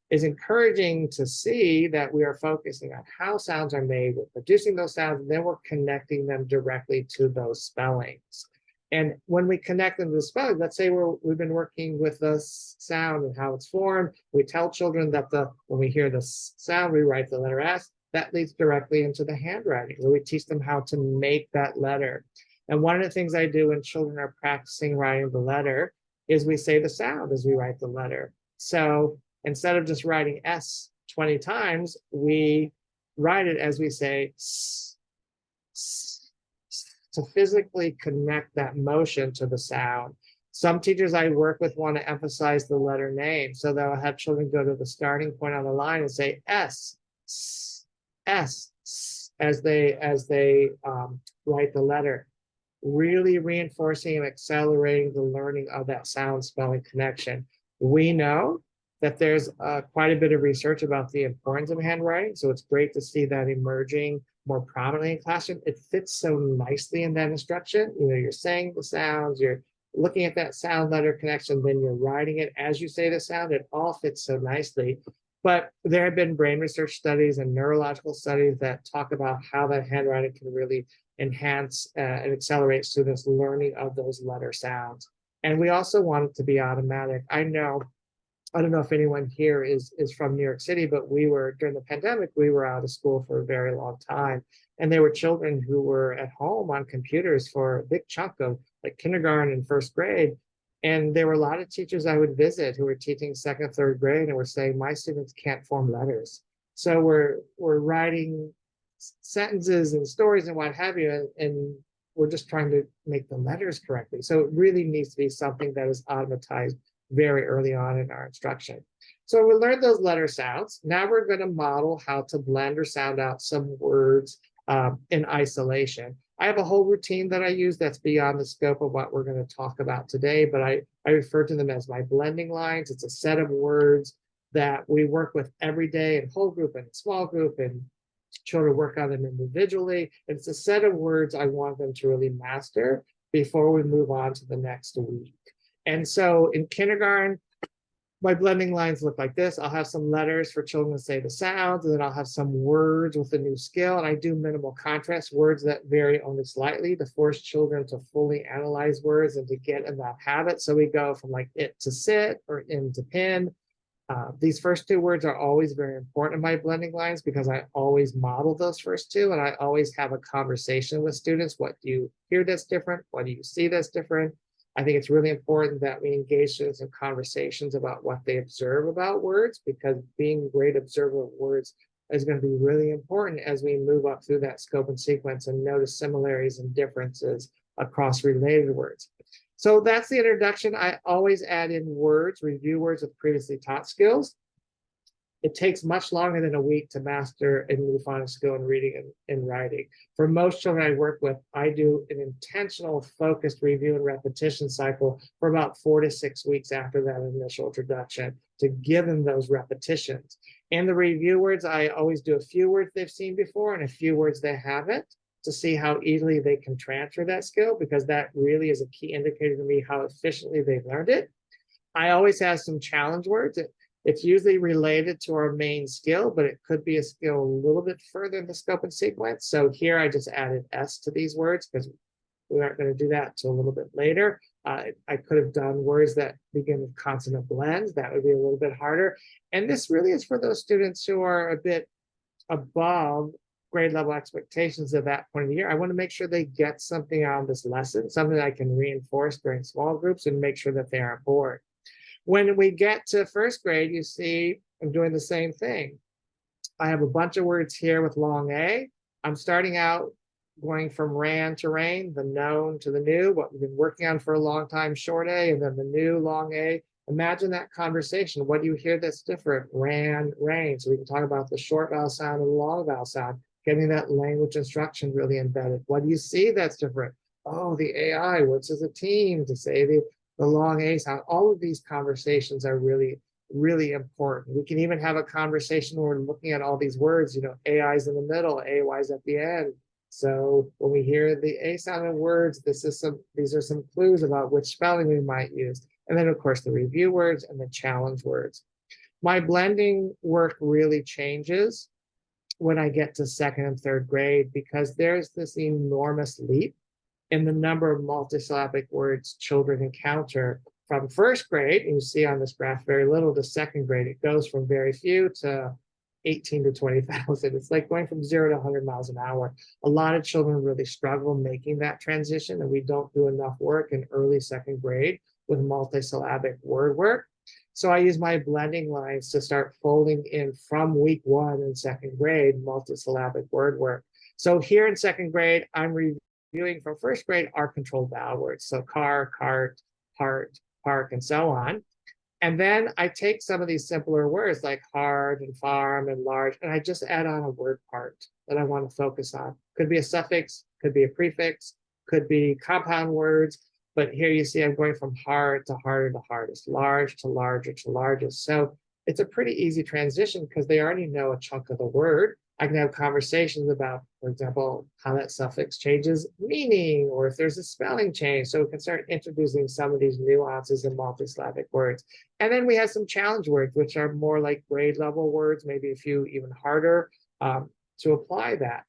Speaker 2: is encouraging to see that we are focusing on how sounds are made, we're producing those sounds, and then we're connecting them directly to those spellings. And when we connect them to the spelling, let's say we've been working with the sound and how it's formed, we tell children that when we hear the sound, we write the letter S. That leads directly into the handwriting, where we teach them how to make that letter. And one of the things I do when children are practicing writing the letter is we say the sound as we write the letter. So instead of just writing S 20 times, we write it as we say S, S, S, to physically connect that motion to the sound. Some teachers I work with want to emphasize the letter name. So they'll have children go to the starting point on the line and say S, S, S, S as they write the letter, really reinforcing and accelerating the learning of that sound spelling connection. We know that there's quite a bit of research about the importance of handwriting, so it's great to see that emerging more prominently in classroom. It fits so nicely in that instruction. You're saying the sounds, you're looking at that sound letter connection, then you're writing it as you say the sound. It all fits so nicely. But there have been brain research studies and neurological studies that talk about how that handwriting can really enhance and accelerate students' learning of those letter sounds. And we also want it to be automatic. I don't know if anyone here is from New York City, but during the pandemic, we were out of school for a very long time. And there were children who were at home on computers for a big chunk of like kindergarten and first grade. And there were a lot of teachers I would visit who were teaching second, third grade and were saying, my students can't form letters. So we're writing sentences and stories and what have you, and we're just trying to make the letters correctly. So it really needs to be something that is automatized very early on in our instruction. So we learned those letter sounds. Now we're going to model how to blend or sound out some words in isolation. I have a whole routine that I use that's beyond the scope of what we're going to talk about today, but I refer to them as my blending lines. It's a set of words that we work with every day in whole group and small group, and children work on them individually. It's a set of words I want them to really master before we move on to the next week. And so in kindergarten, my blending lines look like this. I'll have some letters for children to say the sounds, and then I'll have some words with a new skill. And I do minimal contrast, words that vary only slightly to force children to fully analyze words and to get in that habit. So we go from like it to sit or in to pin. These first two words are always very important in my blending lines because I always model those first two, and I always have a conversation with students. What do you hear that's different? What do you see that's different? I think it's really important that we engage students in conversations about what they observe about words, because being a great observer of words is going to be really important as we move up through that scope and sequence and notice similarities and differences across related words. So that's the introduction. I always add in words, review words with previously taught skills. It takes much longer than a week to master a new phonics skill in reading and writing. For most children I work with, I do an intentional focused review and repetition cycle for about 4 to 6 weeks after that initial introduction to give them those repetitions. And the review words, I always do a few words they've seen before and a few words they haven't, to see how easily they can transfer that skill, because that really is a key indicator to me how efficiently they've learned it. I always have some challenge words. It's usually related to our main skill, but it could be a skill a little bit further in the scope and sequence. So here I just added S to these words because we aren't going to do that until a little bit later. I could have done words that begin with consonant blends. That would be a little bit harder. And this really is for those students who are a bit above grade level expectations at that point of the year. I want to make sure they get something out of this lesson, something that I can reinforce during small groups and make sure that they are on board. When we get to first grade, you see I'm doing the same thing. I have a bunch of words here with long A. I'm starting out going from ran to rain, the known to the new, what we've been working on for a long time, short A, and then the new long A. Imagine that conversation. What do you hear that's different? Ran, rain. So we can talk about the short vowel sound and the long vowel sound, getting that language instruction really embedded. What do you see that's different? Oh, the AI works as a team to say the long A sound. All of these conversations are really, really important. We can even have a conversation where we're looking at all these words, you know, AI's in the middle, AY's at the end. So when we hear the A sound in words, these are some clues about which spelling we might use. And then of course the review words and the challenge words. My blending work really changes when I get to second and third grade, because there's this enormous leap in the number of multisyllabic words children encounter from first grade, and you see on this graph very little, to second grade. It goes from very few to 18 to 20,000. It's like going from 0 to 100 miles an hour. A lot of children really struggle making that transition, and we don't do enough work in early second grade with multisyllabic word work. So I use my blending lines to start folding in from week 1 in second grade multisyllabic word work. So here in second grade, I'm reviewing from first grade our controlled vowel words. So car, cart, part, park, and so on. And then I take some of these simpler words like hard and farm and large, and I just add on a word part that I want to focus on. Could be a suffix, could be a prefix, could be compound words. But here you see I'm going from hard to harder to hardest, large to larger to largest. So it's a pretty easy transition because they already know a chunk of the word. I can have conversations about, for example, how that suffix changes meaning, or if there's a spelling change. So we can start introducing some of these nuances in multisyllabic words. And then we have some challenge words, which are more like grade level words, maybe a few even harder to apply that.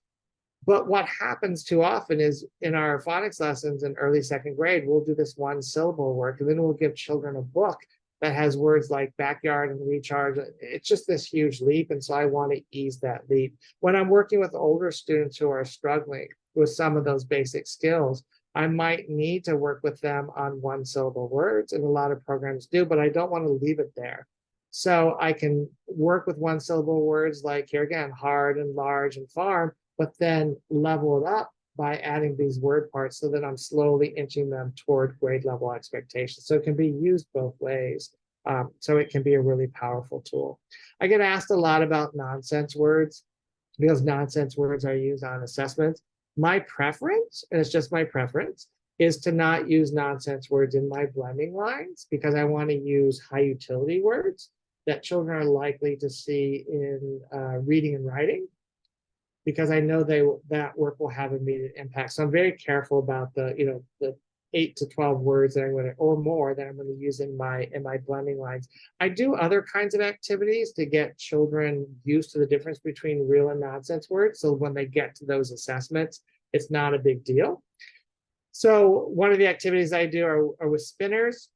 Speaker 2: But what happens too often is in our phonics lessons in early second grade, we'll do this one syllable work, and then we'll give children a book that has words like backyard and recharge. It's just this huge leap. And so I want to ease that leap. When I'm working with older students who are struggling with some of those basic skills, I might need to work with them on one syllable words, and a lot of programs do, but I don't want to leave it there. So I can work with one syllable words like here again, hard and large and farm, but then level it up by adding these word parts so that I'm slowly inching them toward grade level expectations. So it can be used both ways. So it can be a really powerful tool. I get asked a lot about nonsense words because nonsense words are used on assessments. My preference, and it's just my preference, is to not use nonsense words in my blending lines because I want to use high utility words that children are likely to see in reading and writing, because I know that work will have immediate impact. So I'm very careful about the 8 to 12 words that I'm going to, or more, that I'm going to use in my blending lines. I do other kinds of activities to get children used to the difference between real and nonsense words. So when they get to those assessments, it's not a big deal. So one of the activities I do are with spinners.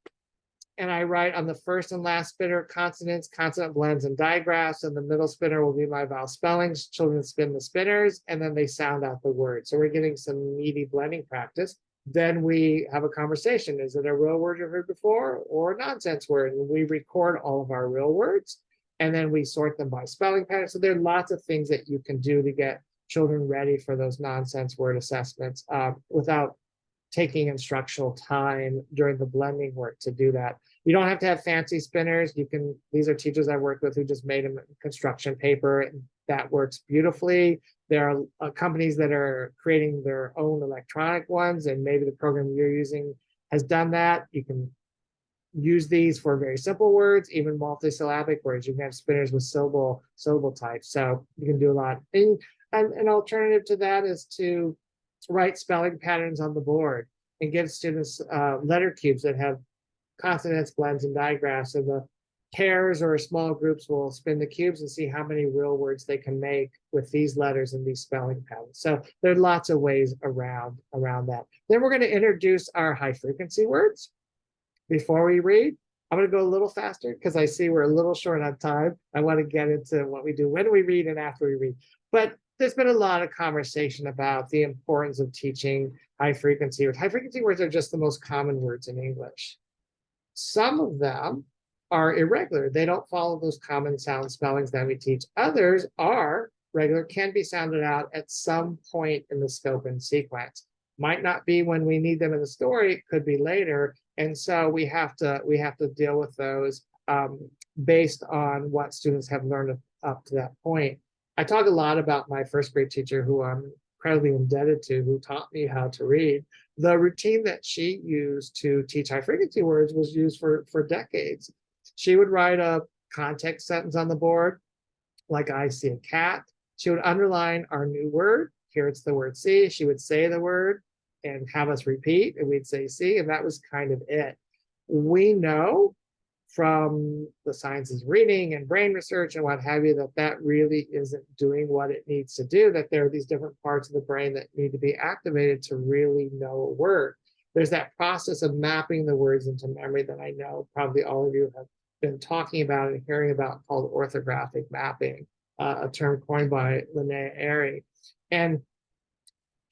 Speaker 2: And I write on the first and last spinner consonants, consonant blends, and digraphs. And the middle spinner will be my vowel spellings. Children spin the spinners, and then they sound out the word. So we're getting some meaty blending practice. Then we have a conversation. Is it a real word you've heard before or a nonsense word? And we record all of our real words, and then we sort them by spelling pattern. So there are lots of things that you can do to get children ready for those nonsense word assessments without taking instructional time during the blending work to do that. You don't have to have fancy spinners. These are teachers I worked with who just made them construction paper, and that works beautifully. There are companies that are creating their own electronic ones, and maybe the program you're using has done that. You can use these for very simple words, even multisyllabic words. You can have spinners with syllable types. So you can do a lot. And an alternative to that is to write spelling patterns on the board and give students letter cubes that have consonants, blends, and digraphs. And the pairs or small groups will spin the cubes and see how many real words they can make with these letters and these spelling patterns. So there are lots of ways around that. Then we're going to introduce our high frequency words. Before we read, I'm going to go a little faster because I see we're a little short on time. I want to get into what we do when we read and after we read. But there's been a lot of conversation about the importance of teaching high frequency words. High frequency words are just the most common words in English. Some of them are irregular. They don't follow those common sound spellings that we teach. Others are regular, can be sounded out at some point in the scope and sequence. Might not be when we need them in the story, it could be later. And so we have to deal with those based on what students have learned up to that point. I talk a lot about my first grade teacher, who I'm incredibly indebted to, who taught me how to read. The routine that she used to teach high frequency words was used for decades. She would write a context sentence on the board, like I see a cat. She would underline our new word. Here it's the word see. She would say the word and have us repeat, and we'd say see, and that was kind of it. We know from the sciences of reading and brain research and what have you, that really isn't doing what it needs to do, that there are these different parts of the brain that need to be activated to really know a word. There's that process of mapping the words into memory that I know probably all of you have been talking about and hearing about, called orthographic mapping, a term coined by Linnea Airy. And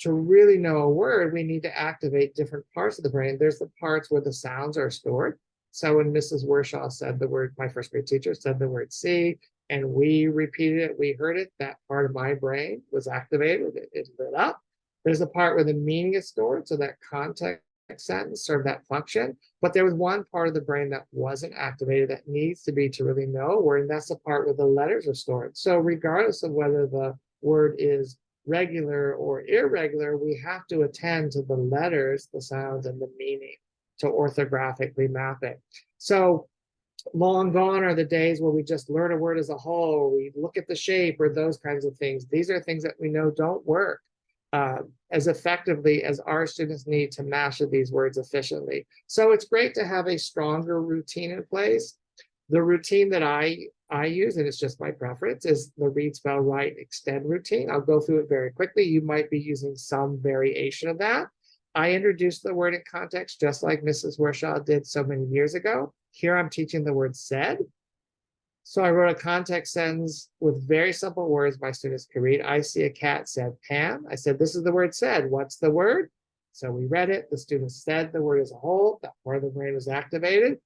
Speaker 2: to really know a word, we need to activate different parts of the brain. There's the parts where the sounds are stored. So when Mrs. Wershaw said the word, my first grade teacher said the word see, and we repeated it, we heard it, that part of my brain was activated, it lit up. There's a part where the meaning is stored, so that context sentence served that function. But there was one part of the brain that wasn't activated that needs to be to really know a word, and that's the part where the letters are stored. So regardless of whether the word is regular or irregular, we have to attend to the letters, the sounds, and the meaning to orthographically map it. So long gone are the days where we just learn a word as a whole, or we look at the shape, or those kinds of things. These are things that we know don't work as effectively as our students need to master these words efficiently. So it's great to have a stronger routine in place. The routine that I use, and it's just my preference, is the read, spell, write, extend routine. I'll go through it very quickly. You might be using some variation of that. I introduced the word in context just like Mrs. Wershaw did so many years ago. Here I'm teaching the word said. So I wrote a context sentence with very simple words my students could read. I see a cat, said Pam. I said, this is the word said. What's the word? So we read it. The students said the word as a whole. That part of the brain was activated.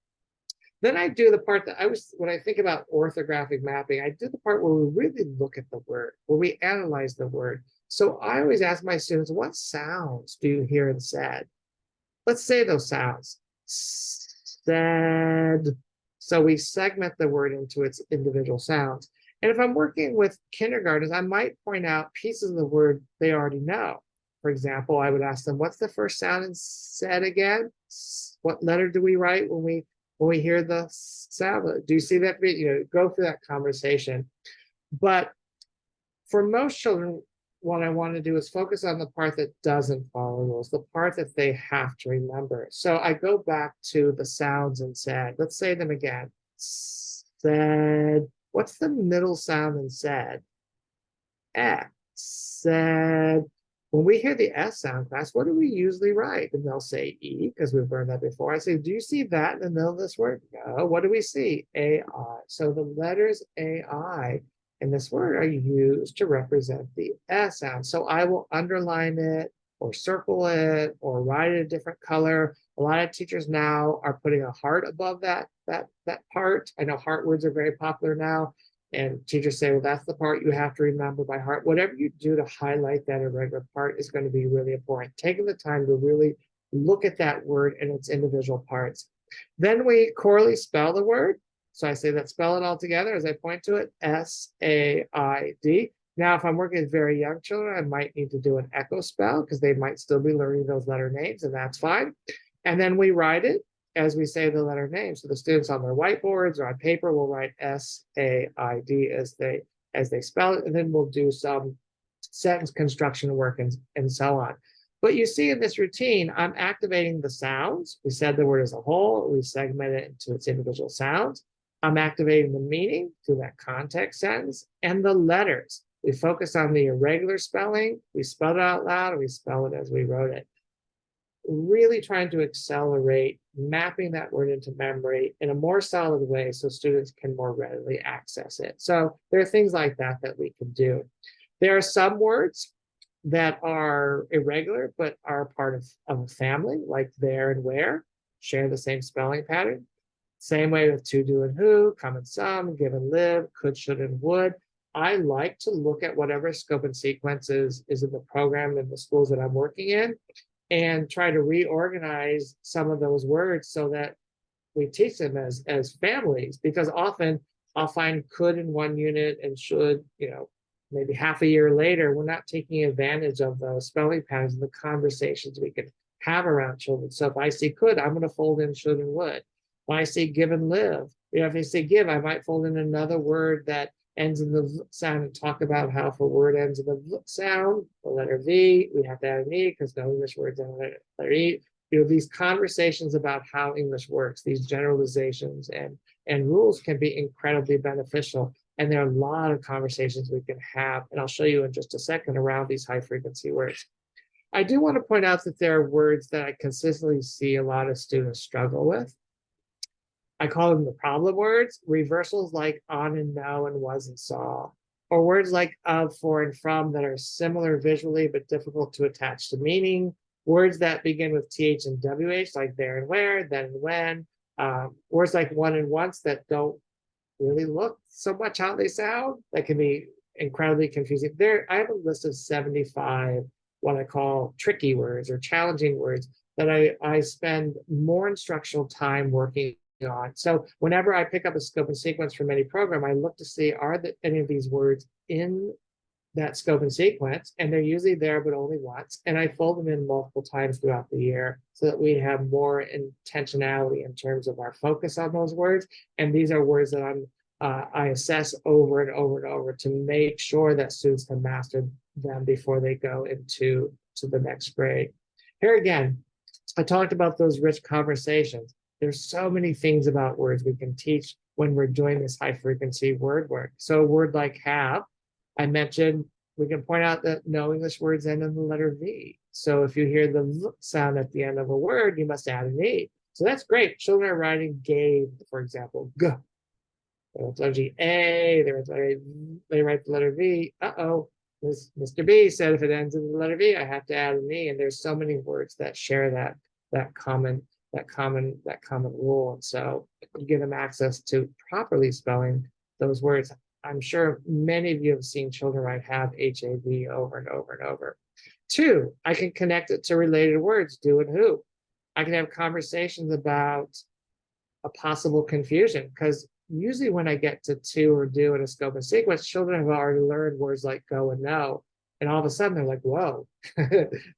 Speaker 2: Then I do the part that when I think about orthographic mapping, I do the part where we really look at the word, where we analyze the word. So I always ask my students, what sounds do you hear in said? Let's say those sounds. Said. So we segment the word into its individual sounds. And if I'm working with kindergartners, I might point out pieces of the word they already know. For example, I would ask them, what's the first sound in said again? What letter do we write when we hear the sound? Do you see that? Go through that conversation. But for most children, what I want to do is focus on the part that doesn't follow rules, the part that they have to remember. So I go back to the sounds and said. Let's say them again. Said. What's the middle sound in said? X. Said. When we hear the S sound, class, what do we usually write? And they'll say E, because we've learned that before. I say, do you see that in the middle of this word? No. What do we see? AI. So the letters AI in this word are used to represent the S sound. So I will underline it or circle it or write it a different color. A lot of teachers now are putting a heart above that part. I know heart words are very popular now. And teachers say, well, that's the part you have to remember by heart. Whatever you do to highlight that irregular part is going to be really important. Taking the time to really look at that word and its individual parts. Then we chorally spell the word. So I say that, spell it all together as I point to it, S-A-I-D. Now, if I'm working with very young children, I might need to do an echo spell because they might still be learning those letter names, and that's fine. And then we write it as we say the letter name. So the students on their whiteboards or on paper will write S-A-I-D as they spell it, and then we'll do some sentence construction work and so on. But you see in this routine, I'm activating the sounds. We said the word as a whole, we segment it into its individual sounds. I'm activating the meaning through that context sentence and the letters. We focus on the irregular spelling, we spell it out loud, and we spell it as we wrote it. Really trying to accelerate mapping that word into memory in a more solid way so students can more readily access it. So there are things like that that we can do. There are some words that are irregular but are part of a family, like there and where, share the same spelling pattern. Same way with to, do, and who, come and some, give and live, could, should, and would. I like to look at whatever scope and sequence is in the program in the schools that I'm working in and try to reorganize some of those words so that we teach them as families, because often I'll find could in one unit and should, maybe half a year later, we're not taking advantage of the spelling patterns and the conversations we can have around children. So if I see could, I'm going to fold in should and would. When I say give and live, if I say give, I might fold in another word that ends in the v sound and talk about how if a word ends in the v sound, the letter V, we have to add an E because no English words end in the letter E. These conversations about how English works, these generalizations and rules can be incredibly beneficial. And there are a lot of conversations we can have. And I'll show you in just a second around these high frequency words. I do want to point out that there are words that I consistently see a lot of students struggle with. I call them the problem words, reversals like on and no and was and saw, or words like of, for, and from that are similar visually but difficult to attach to meaning, words that begin with th and wh like there and where, then and when, words like one and once that don't really look so much how they sound, that can be incredibly confusing. I have a list of 75 what I call tricky words or challenging words that I spend more instructional time working on. So whenever I pick up a scope and sequence from any program, I look to see are any of these words in that scope and sequence, and they're usually there but only once, and I fold them in multiple times throughout the year so that we have more intentionality in terms of our focus on those words. And these are words that I assess over and over and over to make sure that students can master them before they go into the next grade. Here again, I talked about those rich conversations. There's so many things about words we can teach when we're doing this high frequency word work. So a word like have, I mentioned, we can point out that no English words end in the letter V. So if you hear the V sound at the end of a word, you must add an E. So that's great. Children are writing gave, for example, G. They write the letter G, A, they write the letter V. Uh-oh, Mr. B said if it ends in the letter V, I have to add an E. And there's so many words that share that common rule. And so you give them access to properly spelling those words. I'm sure many of you have seen children write have, H-A-V, over and over and over. 2, I can connect it to related words, do and who. I can have conversations about a possible confusion, because usually when I get to to or do in a scope and sequence, children have already learned words like go and no. And all of a sudden they're like, whoa,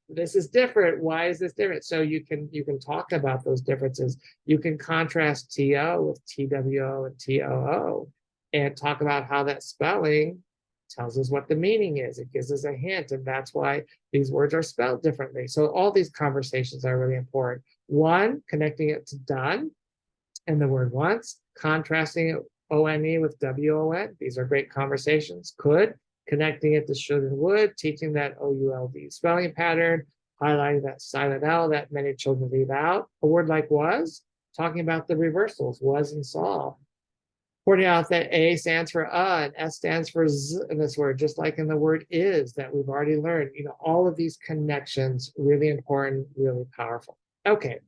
Speaker 2: this is different. Why is this different? So you can talk about those differences. You can contrast TO with TWO and TOO and talk about how that spelling tells us what the meaning is. It gives us a hint, and that's why these words are spelled differently. So all these conversations are really important. 1, connecting it to done and the word once, contrasting it O-N-E with W-O-N. These are great conversations. Could, connecting it to should and would, teaching that O-U-L-D spelling pattern, highlighting that silent L that many children leave out. A word like was, talking about the reversals, was and saw. Pointing out that A stands for and S stands for Z in this word, just like in the word is that we've already learned. All of these connections, really important, really powerful. Okay,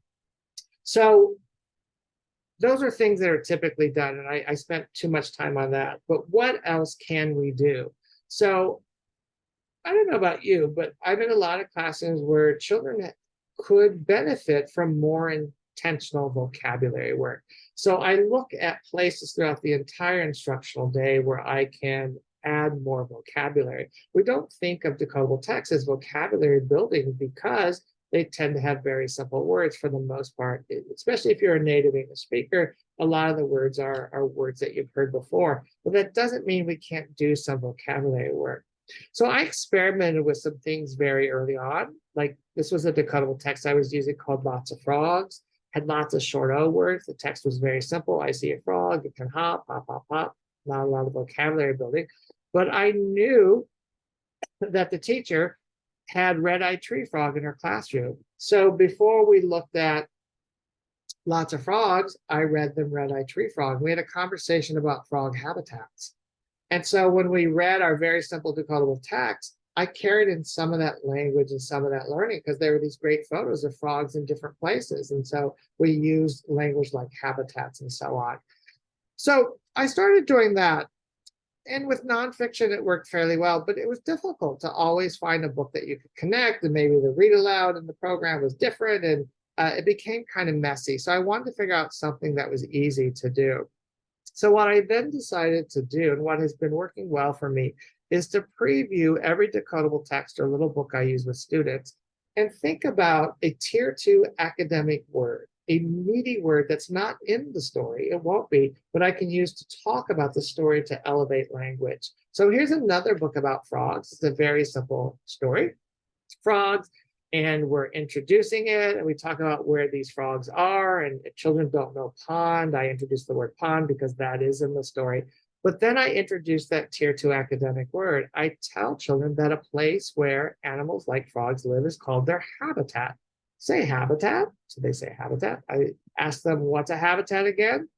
Speaker 2: so those are things that are typically done, and I spent too much time on that. But what else can we do? So I don't know about you, but I'm in a lot of classrooms where children could benefit from more intentional vocabulary work. So I look at places throughout the entire instructional day where I can add more vocabulary. We don't think of decodable text as vocabulary building because they tend to have very simple words for the most part, especially if you're a native English speaker. A lot of the words are words that you've heard before, but that doesn't mean we can't do some vocabulary work. So I experimented with some things very early on. Like this was a decodable text I was using called Lots of Frogs, had lots of short O words. The text was very simple. I see a frog, it can hop, hop, hop, hop. Not a lot of vocabulary building. But I knew that the teacher had red-eyed tree frog in her classroom. So before we looked at Lots of Frogs, I read them red-eyed tree frog. We had a conversation about frog habitats. And so when we read our very simple decodable text, I carried in some of that language and some of that learning because there were these great photos of frogs in different places. And so we used language like habitats and so on. So I started doing that. And with nonfiction, it worked fairly well, but it was difficult to always find a book that you could connect, and maybe the read aloud in the program was different, and it became kind of messy. So I wanted to figure out something that was easy to do. So what I then decided to do, and what has been working well for me, is to preview every decodable text or little book I use with students and think about a tier 2 academic word, a meaty word that's not in the story. It won't be, but I can use to talk about the story to elevate language. So here's another book about frogs. It's a very simple story. Frogs, and we're introducing it, and we talk about where these frogs are, and children don't know pond. I introduce the word pond because that is in the story. But then I introduce that tier 2 academic word. I tell children that a place where animals like frogs live is called their habitat. Say habitat. So they say habitat. I ask them, what's a habitat again?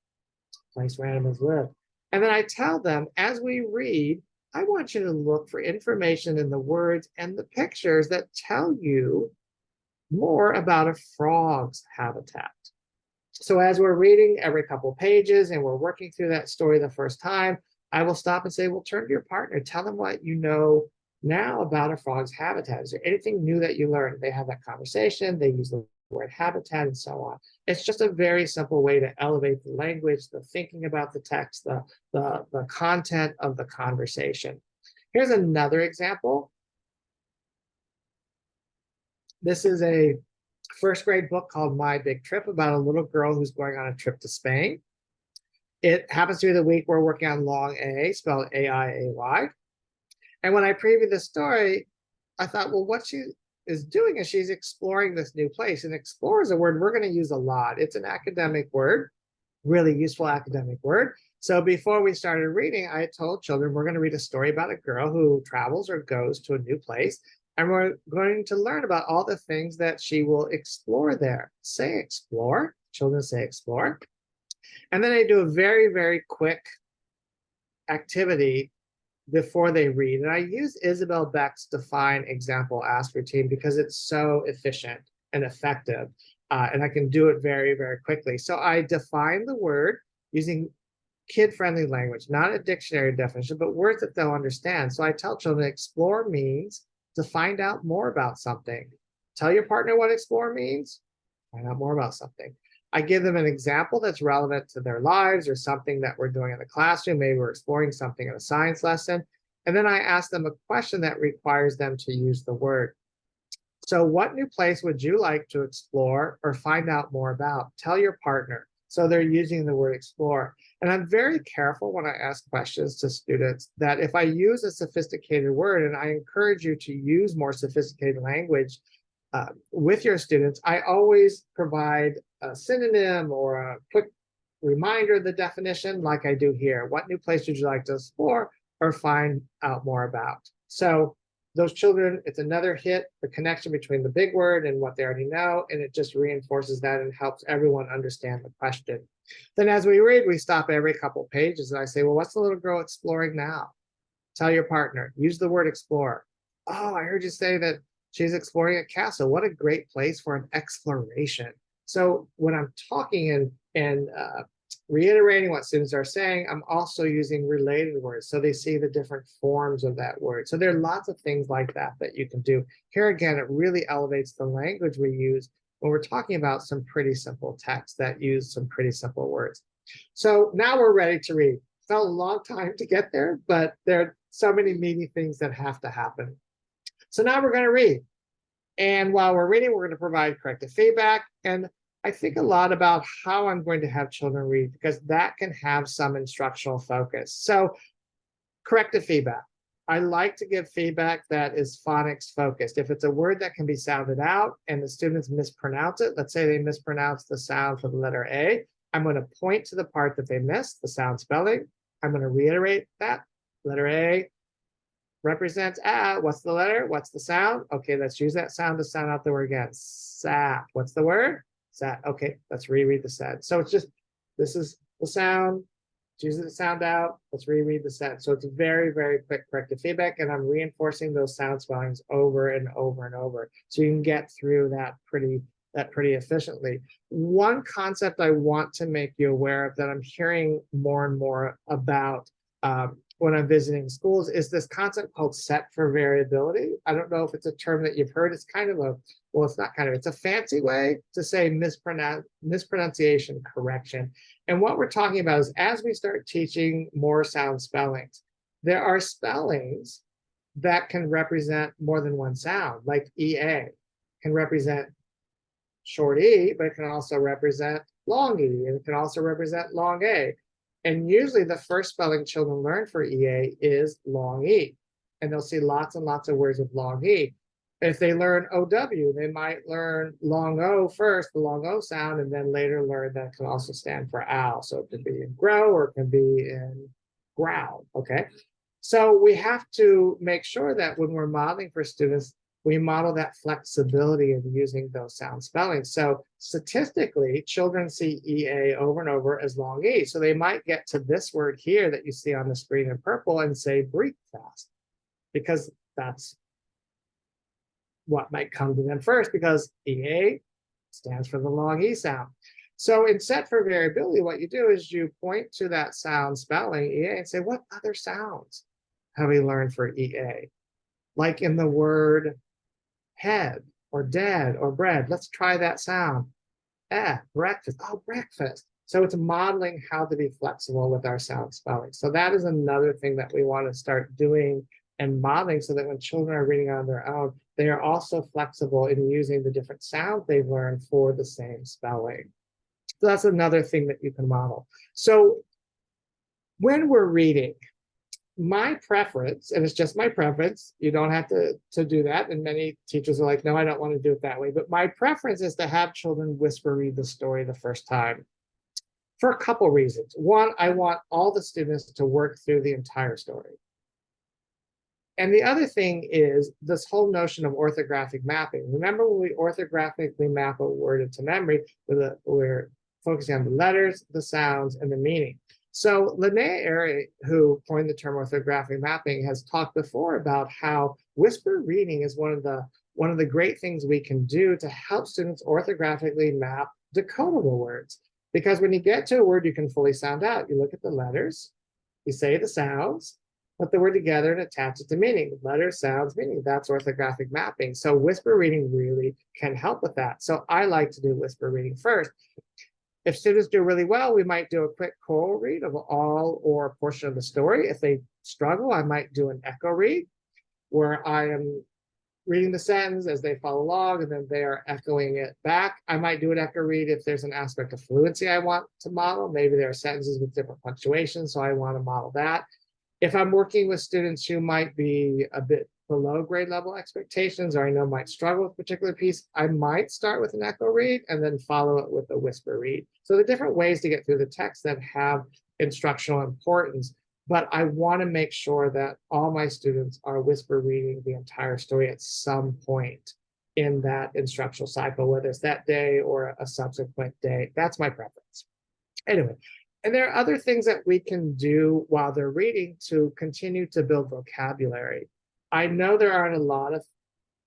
Speaker 2: Place where animals live. And then I tell them, as we read, I want you to look for information in the words and the pictures that tell you more about a frog's habitat. So as we're reading every couple pages and we're working through that story the first time, I will stop and say, well, turn to your partner, tell them what you know now about a frog's habitat. Is there anything new that you learned? They have that conversation, they use the word habitat and so on. It's just a very simple way to elevate the language, the thinking about the text, the content of the conversation. Here's another example. This is a first grade book called My Big Trip about a little girl who's going on a trip to Spain. It happens to be the week we're working on long A, spelled A-I-A-Y. And when I previewed the story, I thought, well, what she is doing is she's exploring this new place. And explore is a word we're going to use a lot. It's an academic word, really useful academic word. So before we started reading, I told children we're going to read a story about a girl who travels or goes to a new place. And we're going to learn about all the things that she will explore there. Say explore. Children say explore. And then I do a very, very quick activity before they read. And I use Isabel Beck's Define Example Ask routine because it's so efficient and effective. And I can do it very, very quickly. So I define the word using kid-friendly language, not a dictionary definition, but words that they'll understand. So I tell children explore means to find out more about something. Tell your partner what explore means, find out more about something. I give them an example that's relevant to their lives or something that we're doing in the classroom. Maybe we're exploring something in a science lesson. And then I ask them a question that requires them to use the word. So what new place would you like to explore or find out more about? Tell your partner. So they're using the word explore. And I'm very careful when I ask questions to students that if I use a sophisticated word, and I encourage you to use more sophisticated language with your students, I always provide a synonym or a quick reminder of the definition like I do here. What new place would you like to explore or find out more about? So those children, it's another hit, the connection between the big word and what they already know, and it just reinforces that and helps everyone understand the question. Then as we read, we stop every couple pages and I say, well, what's the little girl exploring now? Tell your partner, use the word explore. Oh, I heard you say that she's exploring a castle. What a great place for an exploration. So when I'm talking and reiterating what students are saying, I'm also using related words so they see the different forms of that word. So there are lots of things like that that you can do. Here again, it really elevates the language we use when we're talking about some pretty simple text that use some pretty simple words. So now we're ready to read. It felt a long time to get there, but there are so many meaty things that have to happen. So now we're going to read. And while we're reading, we're going to provide corrective feedback. And I think a lot about how I'm going to have children read because that can have some instructional focus. So corrective feedback. I like to give feedback that is phonics focused. If it's a word that can be sounded out and the students mispronounce it, let's say they mispronounce the sound for the letter A, I'm going to point to the part that they missed, the sound spelling. I'm going to reiterate that. Letter A represents what's the letter? What's the sound? Okay, let's use that sound to sound out the word again. Sat. What's the word? Sat. Okay, let's reread the sentence. So it's just, this is the sound. Choose the sound out. Let's reread the sentence. So it's very, very quick corrective feedback, and I'm reinforcing those sound spellings over and over and over, so you can get through that pretty efficiently. One concept I want to make you aware of that I'm hearing more and more about when I'm visiting schools is this concept called set for variability. I don't know if it's a term that you've heard. It's kind of a, well, it's not kind of, it's a fancy way to say mispronunciation correction. And what we're talking about is as we start teaching more sound spellings, there are spellings that can represent more than one sound, like EA can represent short E, but it can also represent long E, and it can also represent long A. And usually the first spelling children learn for EA is long E, and they'll see lots and lots of words with long E. If they learn OW, they might learn long O first, the long O sound, and then later learn that it can also stand for owl. So it can be in grow or it can be in growl, okay? So we have to make sure that when we're modeling for students, we model that flexibility in using those sound spellings. So statistically, children see EA over and over as long E. So they might get to this word here that you see on the screen in purple and say breathe fast, because that's what might come to them first, because EA stands for the long E sound. So in set for variability, what you do is you point to that sound spelling EA and say, what other sounds have we learned for EA? Like in the word head or dead or bread. Let's try that sound. Breakfast. Oh, breakfast. So it's modeling how to be flexible with our sound spelling. So that is another thing that we want to start doing and modeling, so that when children are reading on their own, they are also flexible in using the different sounds they've learned for the same spelling. So that's another thing that you can model. So when we're reading, my preference, and it's just my preference, you don't have to do that, and many teachers are like, no, I don't want to do it that way, but my preference is to have children whisper read the story the first time for a couple reasons. One, I want all the students to work through the entire story. And the other thing is this whole notion of orthographic mapping. Remember, when we orthographically map a word into memory, we're focusing on the letters, the sounds, and the meaning. So Linnea Airy, who coined the term orthographic mapping, has talked before about how whisper reading is one of the great things we can do to help students orthographically map decodable words. Because when you get to a word you can fully sound out, you look at the letters, you say the sounds, put the word together and attach it to meaning. Letters, sounds, meaning. That's orthographic mapping. So whisper reading really can help with that. So I like to do whisper reading first. If students do really well, we might do a quick choral read of all or a portion of the story. If they struggle, I might do an echo read, where I am reading the sentence as they follow along, and then they are echoing it back. I might do an echo read if there's an aspect of fluency I want to model. Maybe there are sentences with different punctuations, so I want to model that. If I'm working with students who might be a bit below grade level expectations, or I know might struggle with a particular piece, I might start with an echo read and then follow it with a whisper read. So the different ways to get through the text that have instructional importance, but I want to make sure that all my students are whisper reading the entire story at some point in that instructional cycle, whether it's that day or a subsequent day. That's my preference. Anyway, and there are other things that we can do while they're reading to continue to build vocabulary. I know there aren't a lot of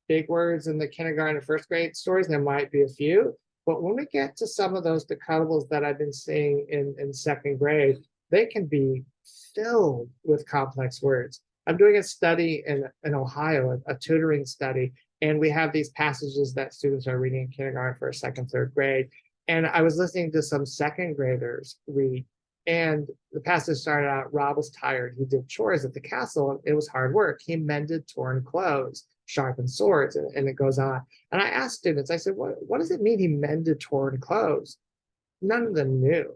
Speaker 2: big words in the kindergarten and first grade stories. There might be a few, but when we get to some of those decodables that I've been seeing in second grade, they can be filled with complex words. I'm doing a study in Ohio, a tutoring study, and we have these passages that students are reading in kindergarten, first, second, third grade. And I was listening to some second graders read, and the passage started out, Rob was tired. He did chores at the castle, and it was hard work. He mended torn clothes, sharpened swords, and it goes on. And I asked students, I said, what does it mean he mended torn clothes? None of them knew.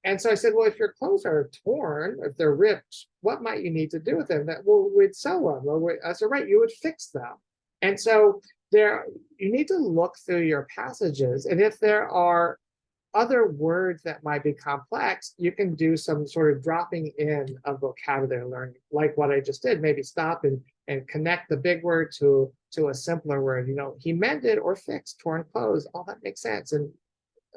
Speaker 2: And so I said, well, if your clothes are torn, if they're ripped, what might you need to do with them? That, well, we'd sew them. I said, right, you would fix them. And so there, you need to look through your passages. And if there are other words that might be complex, you can do some sort of dropping in of vocabulary learning, like what I just did. Maybe stop and connect the big word to a simpler word. You know, he mended or fixed torn clothes. All that makes sense. And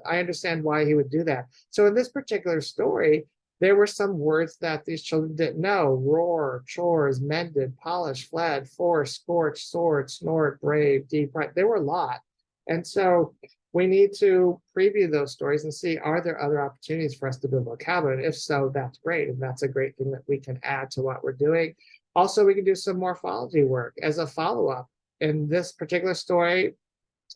Speaker 2: I understand why he would do that. So in this particular story, there were some words that these children didn't know: roar, chores, mended, polish, fled, force, scorch, sword, snort, brave, deep, right. There were a lot. And so we need to preview those stories and see, are there other opportunities for us to build vocabulary? And if so, that's great. And that's a great thing that we can add to what we're doing. Also, we can do some morphology work as a follow-up. In this particular story,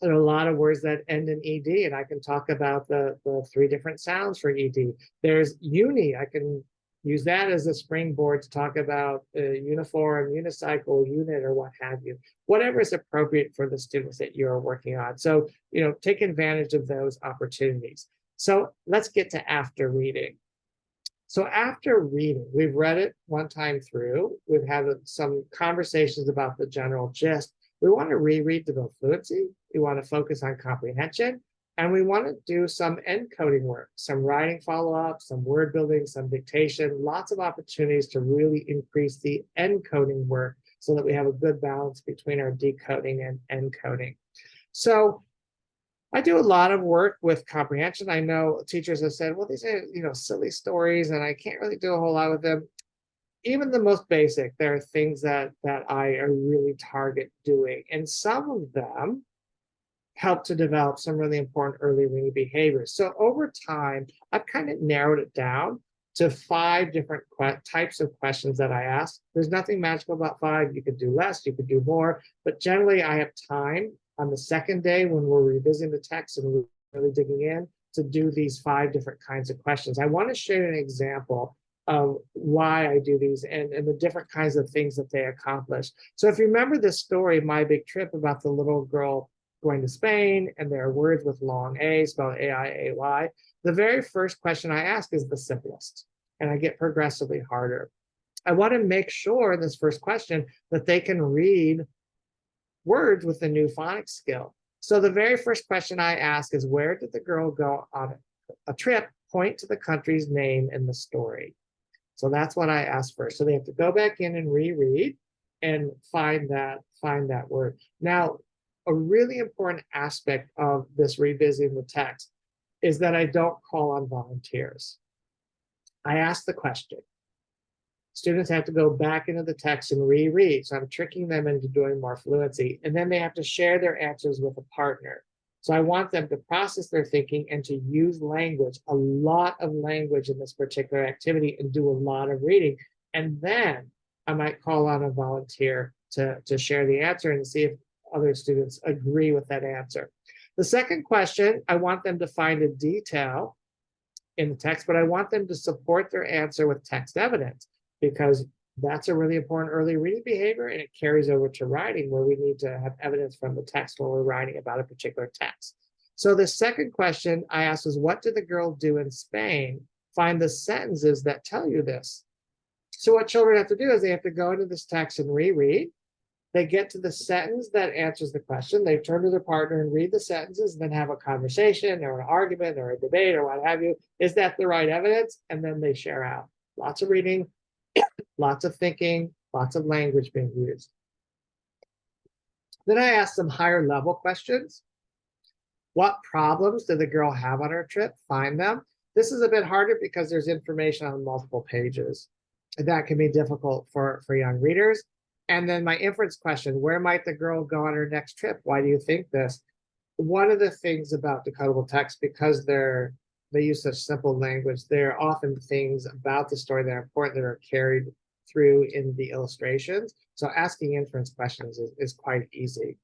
Speaker 2: there are a lot of words that end in ed, and I can talk about the 3 different sounds for ed. There's uni. I can use that as a springboard to talk about uniform, unicycle, unit, or what have you. Whatever is appropriate for the students that you're working on. So, you know, take advantage of those opportunities. So let's get to after reading. So after reading, we've read it one time through. We've had some conversations about the general gist. We want to reread to build fluency. We want to focus on comprehension. And we want to do some encoding work, some writing follow-up, some word building, some dictation, lots of opportunities to really increase the encoding work so that we have a good balance between our decoding and encoding. So I do a lot of work with comprehension. I know teachers have said, well, these are, you know, silly stories and I can't really do a whole lot with them. Even the most basic, there are things that I really target doing. And some of them help to develop some really important early reading behaviors. So over time, I've kind of narrowed it down to 5 different types of questions that I ask. There's nothing magical about 5. You could do less, you could do more, but generally I have time on the second day when we're revisiting the text and really digging in to do these 5 different kinds of questions. I want to share an example of why I do these and the different kinds of things that they accomplish. So if you remember this story, My Big Trip, about the little girl going to Spain, and there are words with long A, spelled A-I-A-Y, the very first question I ask is the simplest, and I get progressively harder. I want to make sure in this first question that they can read words with the new phonics skill. So the very first question I ask is, where did the girl go on a trip? Point to the country's name in the story. So that's what I asked first. So they have to go back in and reread and find that word. Now, a really important aspect of this revisiting the text is that I don't call on volunteers. I ask the question. Students have to go back into the text and reread. So I'm tricking them into doing more fluency. And then they have to share their answers with a partner. So I want them to process their thinking and to use language, a lot of language in this particular activity, and do a lot of reading. And then I might call on a volunteer to share the answer and see if other students agree with that answer. The second question, I want them to find a detail in the text, but I want them to support their answer with text evidence, because that's a really important early reading behavior, and it carries over to writing, where we need to have evidence from the text when we're writing about a particular text. So the second question I asked was, what did the girl do in Spain? Find the sentences that tell you this. So what children have to do is they have to go into this text and reread. They get to the sentence that answers the question. They turn to their partner and read the sentences, and then have a conversation or an argument or a debate or what have you. Is that the right evidence? And then they share out. Lots of reading, lots of thinking, lots of language being used. Then I asked some higher level questions. What problems did the girl have on her trip? Find them. This is a bit harder because there's information on multiple pages. That can be difficult for young readers. And then my inference question, where might the girl go on her next trip? Why do you think this? One of the things about decodable text, because they use such simple language, there are often things about the story that are important that are carried through in the illustrations. So asking inference questions is quite easy.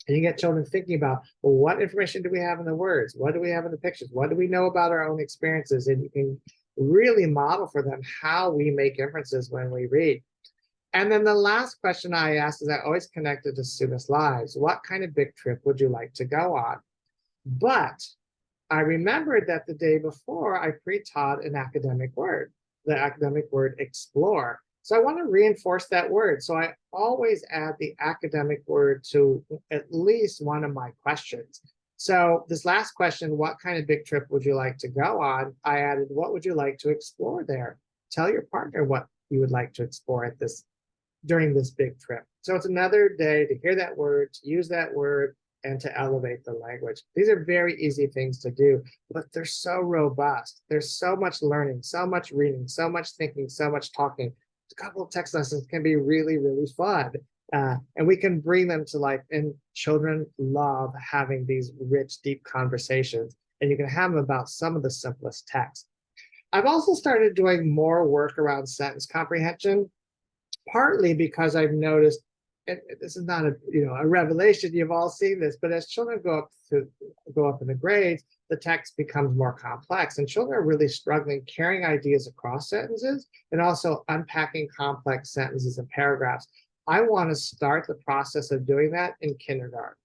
Speaker 2: And you get children thinking about, well, what information do we have in the words? What do we have in the pictures? What do we know about our own experiences? And you can really model for them how we make inferences when we read. And then the last question I asked is I always connected to students' lives. What kind of big trip would you like to go on? But I remembered that the day before I pre-taught an academic word, the academic word explore. So I want to reinforce that word. So I always add the academic word to at least one of my questions. So this last question, what kind of big trip would you like to go on? I added, what would you like to explore there? Tell your partner what you would like to explore at this during this big trip. So it's another day to hear that word, to use that word, and to elevate the language. These are very easy things to do, but they're so robust. There's so much learning, so much reading, so much thinking, so much talking. A couple of text lessons can be really, really fun. And we can bring them to life. And children love having these rich, deep conversations. And you can have them about some of the simplest texts. I've also started doing more work around sentence comprehension, partly because I've noticed, and this is not a revelation, you've all seen this, but as children go up in the grades, the text becomes more complex, and children are really struggling carrying ideas across sentences and also unpacking complex sentences and paragraphs. I want to start the process of doing that in kindergarten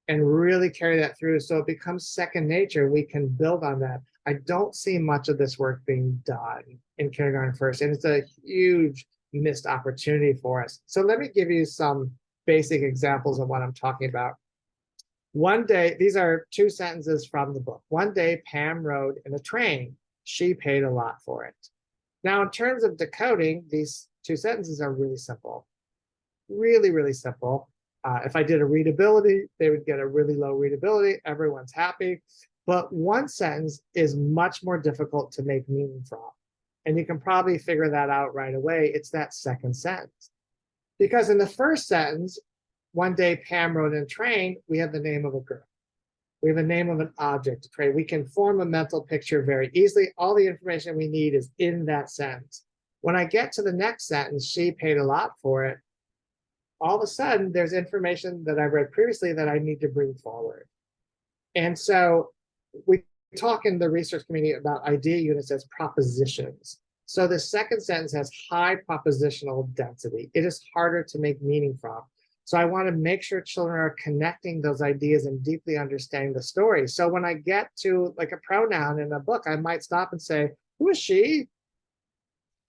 Speaker 2: and really carry that through so it becomes second nature. We can build on that. I don't see much of this work being done in kindergarten first, and it's a huge missed opportunity for us. So let me give you some basic examples of what I'm talking about. One day, these are two sentences from the book. One day, Pam rode in a train. She paid a lot for it. Now, in terms of decoding, these two sentences are really simple. Really, really simple. If I did a readability, they would get a really low readability. Everyone's happy. But one sentence is much more difficult to make meaning from. And you can probably figure that out right away. It's that second sentence. Because in the first sentence, one day Pam rode in a train, we have the name of a girl. We have a name of an object, a train. We can form a mental picture very easily. All the information we need is in that sentence. When I get to the next sentence, she paid a lot for it, all of a sudden there's information that I read previously that I need to bring forward. And so we talk in the research community about idea units as propositions. So the second sentence has high propositional density. It is harder to make meaning from. So I want to make sure children are connecting those ideas and deeply understanding the story. So when I get to like a pronoun in a book, I might stop and say, who is she?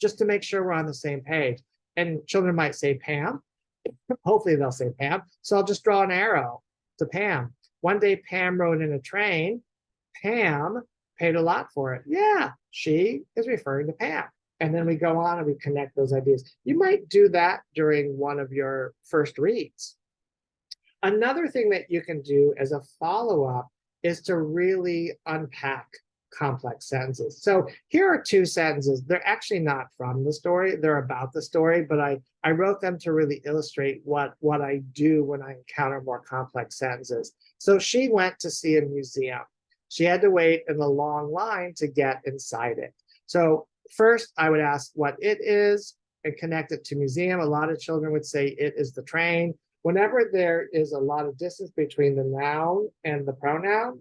Speaker 2: Just to make sure we're on the same page. And children might say Pam. Hopefully they'll say Pam. So I'll just draw an arrow to Pam. One day Pam rode in a train. Pam paid a lot for it. Yeah, she is referring to Pam. And then we go on and we connect those ideas. You might do that during one of your first reads. Another thing that you can do as a follow-up is to really unpack complex sentences. So here are two sentences. They're actually not from the story. They're about the story, but I wrote them to really illustrate what I do when I encounter more complex sentences. So she went to see a museum. She had to wait in a long line to get inside it. So first, I would ask what it is and connect it to museum. A lot of children would say it is the train. Whenever there is a lot of distance between the noun and the pronoun,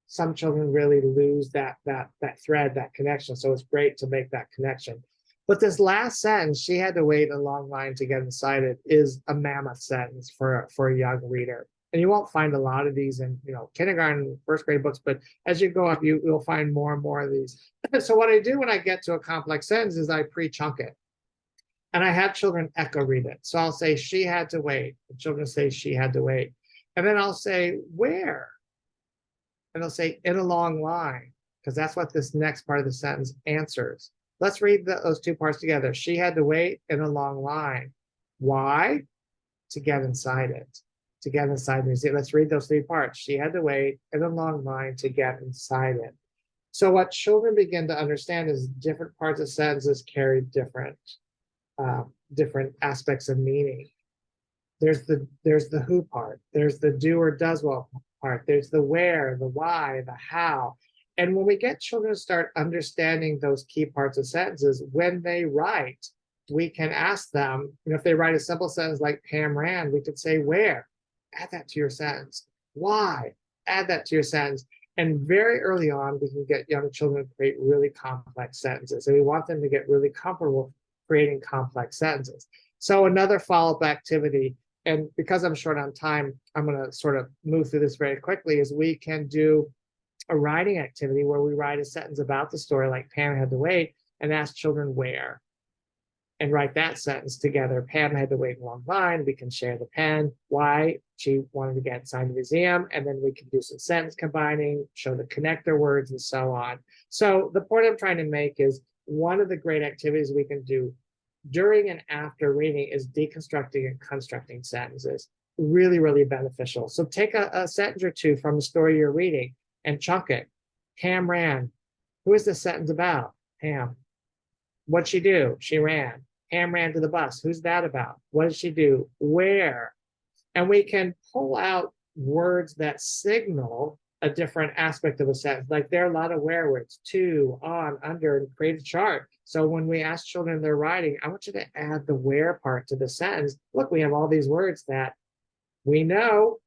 Speaker 2: some children really lose that thread, that connection. So it's great to make that connection. But this last sentence, she had to wait a long line to get inside it, is a mammoth sentence for a young reader. And you won't find a lot of these in kindergarten, first grade books, but as you go up, you'll find more and more of these. So what I do when I get to a complex sentence is I pre-chunk it. And I have children echo read it. So I'll say, she had to wait. The children say, she had to wait. And then I'll say, where? And they'll say, in a long line, because that's what this next part of the sentence answers. Let's read those two parts together. She had to wait in a long line. Why? To get inside it. To get inside the museum. Let's read those three parts. She had to wait in a long line to get inside it. So what children begin to understand is different parts of sentences carry different aspects of meaning. There's the who part. There's the do or does well part. There's the where, the why, the how. And when we get children to start understanding those key parts of sentences, when they write, we can ask them, if they write a simple sentence like Pam ran, we could say where? Add that to your sentence. Why? Add that to your sentence. And very early on, we can get young children to create really complex sentences. And we want them to get really comfortable creating complex sentences. So another follow-up activity and because I'm short on time, I'm going to sort of move through this very quickly, is we can do a writing activity where we write a sentence about the story, like Pam had to wait, and ask children where, and write that sentence together. Pam had to wait in a long line. We can share the pen, why she wanted to get inside the museum, and then we can do some sentence combining, show the connector words, and so on. So the point I'm trying to make is one of the great activities we can do during and after reading is deconstructing and constructing sentences. Really, really beneficial. So take a sentence or two from the story you're reading and chunk it. Pam ran. Who is this sentence about? Pam. What'd she do? She ran. Pam ran to the bus. Who's that about? What did she do? Where? And we can pull out words that signal a different aspect of a sentence. Like there are a lot of where words, to, on, under, and create a chart. So when we ask children their writing, I want you to add the where part to the sentence. Look, we have all these words that we know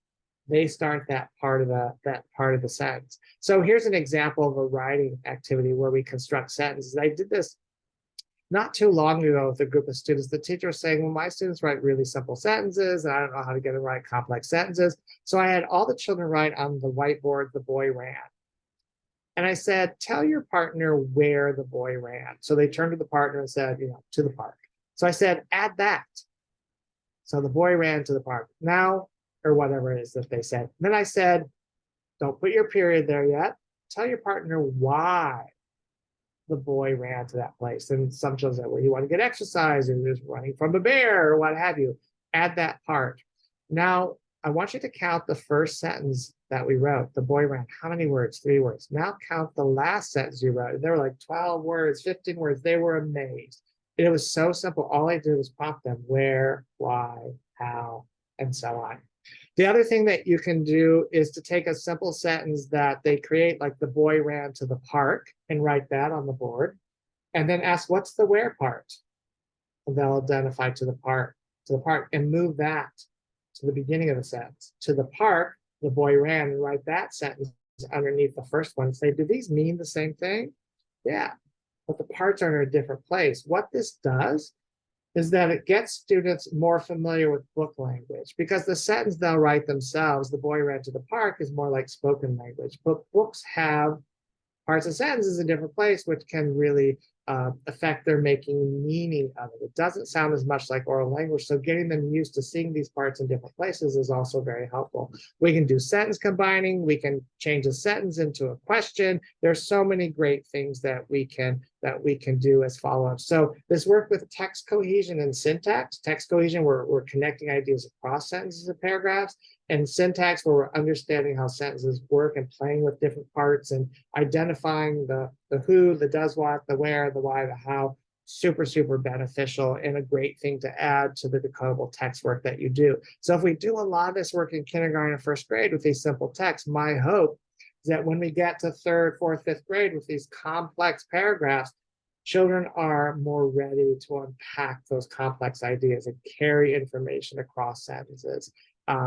Speaker 2: they start that part of the sentence. So here's an example of a writing activity where we construct sentences. I did this not too long ago with a group of students. The teacher was saying, well, my students write really simple sentences, and I don't know how to get them to write complex sentences. So I had all the children write on the whiteboard, the boy ran. And I said, tell your partner where the boy ran. So they turned to the partner and said, to the park. So I said, add that. So the boy ran to the park. Now, or whatever it is that they said. Then I said, don't put your period there yet. Tell your partner why the boy ran to that place. And some children said, well, he wanted to get exercise, or he was running from a bear, or what have you. Add that part. Now, I want you to count the first sentence that we wrote. The boy ran. How many words? 3 words. Now count the last sentence you wrote. There were like 12 words, 15 words. They were amazed. It was so simple. All I did was prompt them where, why, how, and so on. The other thing that you can do is to take a simple sentence that they create, like the boy ran to the park, and write that on the board, and then ask, what's the where part? And they'll identify to the park, and move that to the beginning of the sentence. To the park, the boy ran, and write that sentence underneath the first one. Say, do these mean the same thing? Yeah, but the parts are in a different place. What this does is that it gets students more familiar with book language, because the sentence they'll write themselves, the boy ran to the park, is more like spoken language. But books have parts of sentences in different place, which can really affect their making meaning of it. It doesn't sound as much like oral language, so getting them used to seeing these parts in different places is also very helpful. We can do sentence combining. We can change a sentence into a question. There's so many great things that we can do as follow-up. So this work with text cohesion and syntax. Text cohesion, we're connecting ideas across sentences and paragraphs, and syntax, where we're understanding how sentences work and playing with different parts and identifying the who, the does what, the where, the why, the how. Super, super beneficial, and a great thing to add to the decodable text work that you do. So if we do a lot of this work in kindergarten and first grade with these simple texts, my hope is that when we get to 3rd, 4th, 5th grade with these complex paragraphs, children are more ready to unpack those complex ideas and carry information across sentences.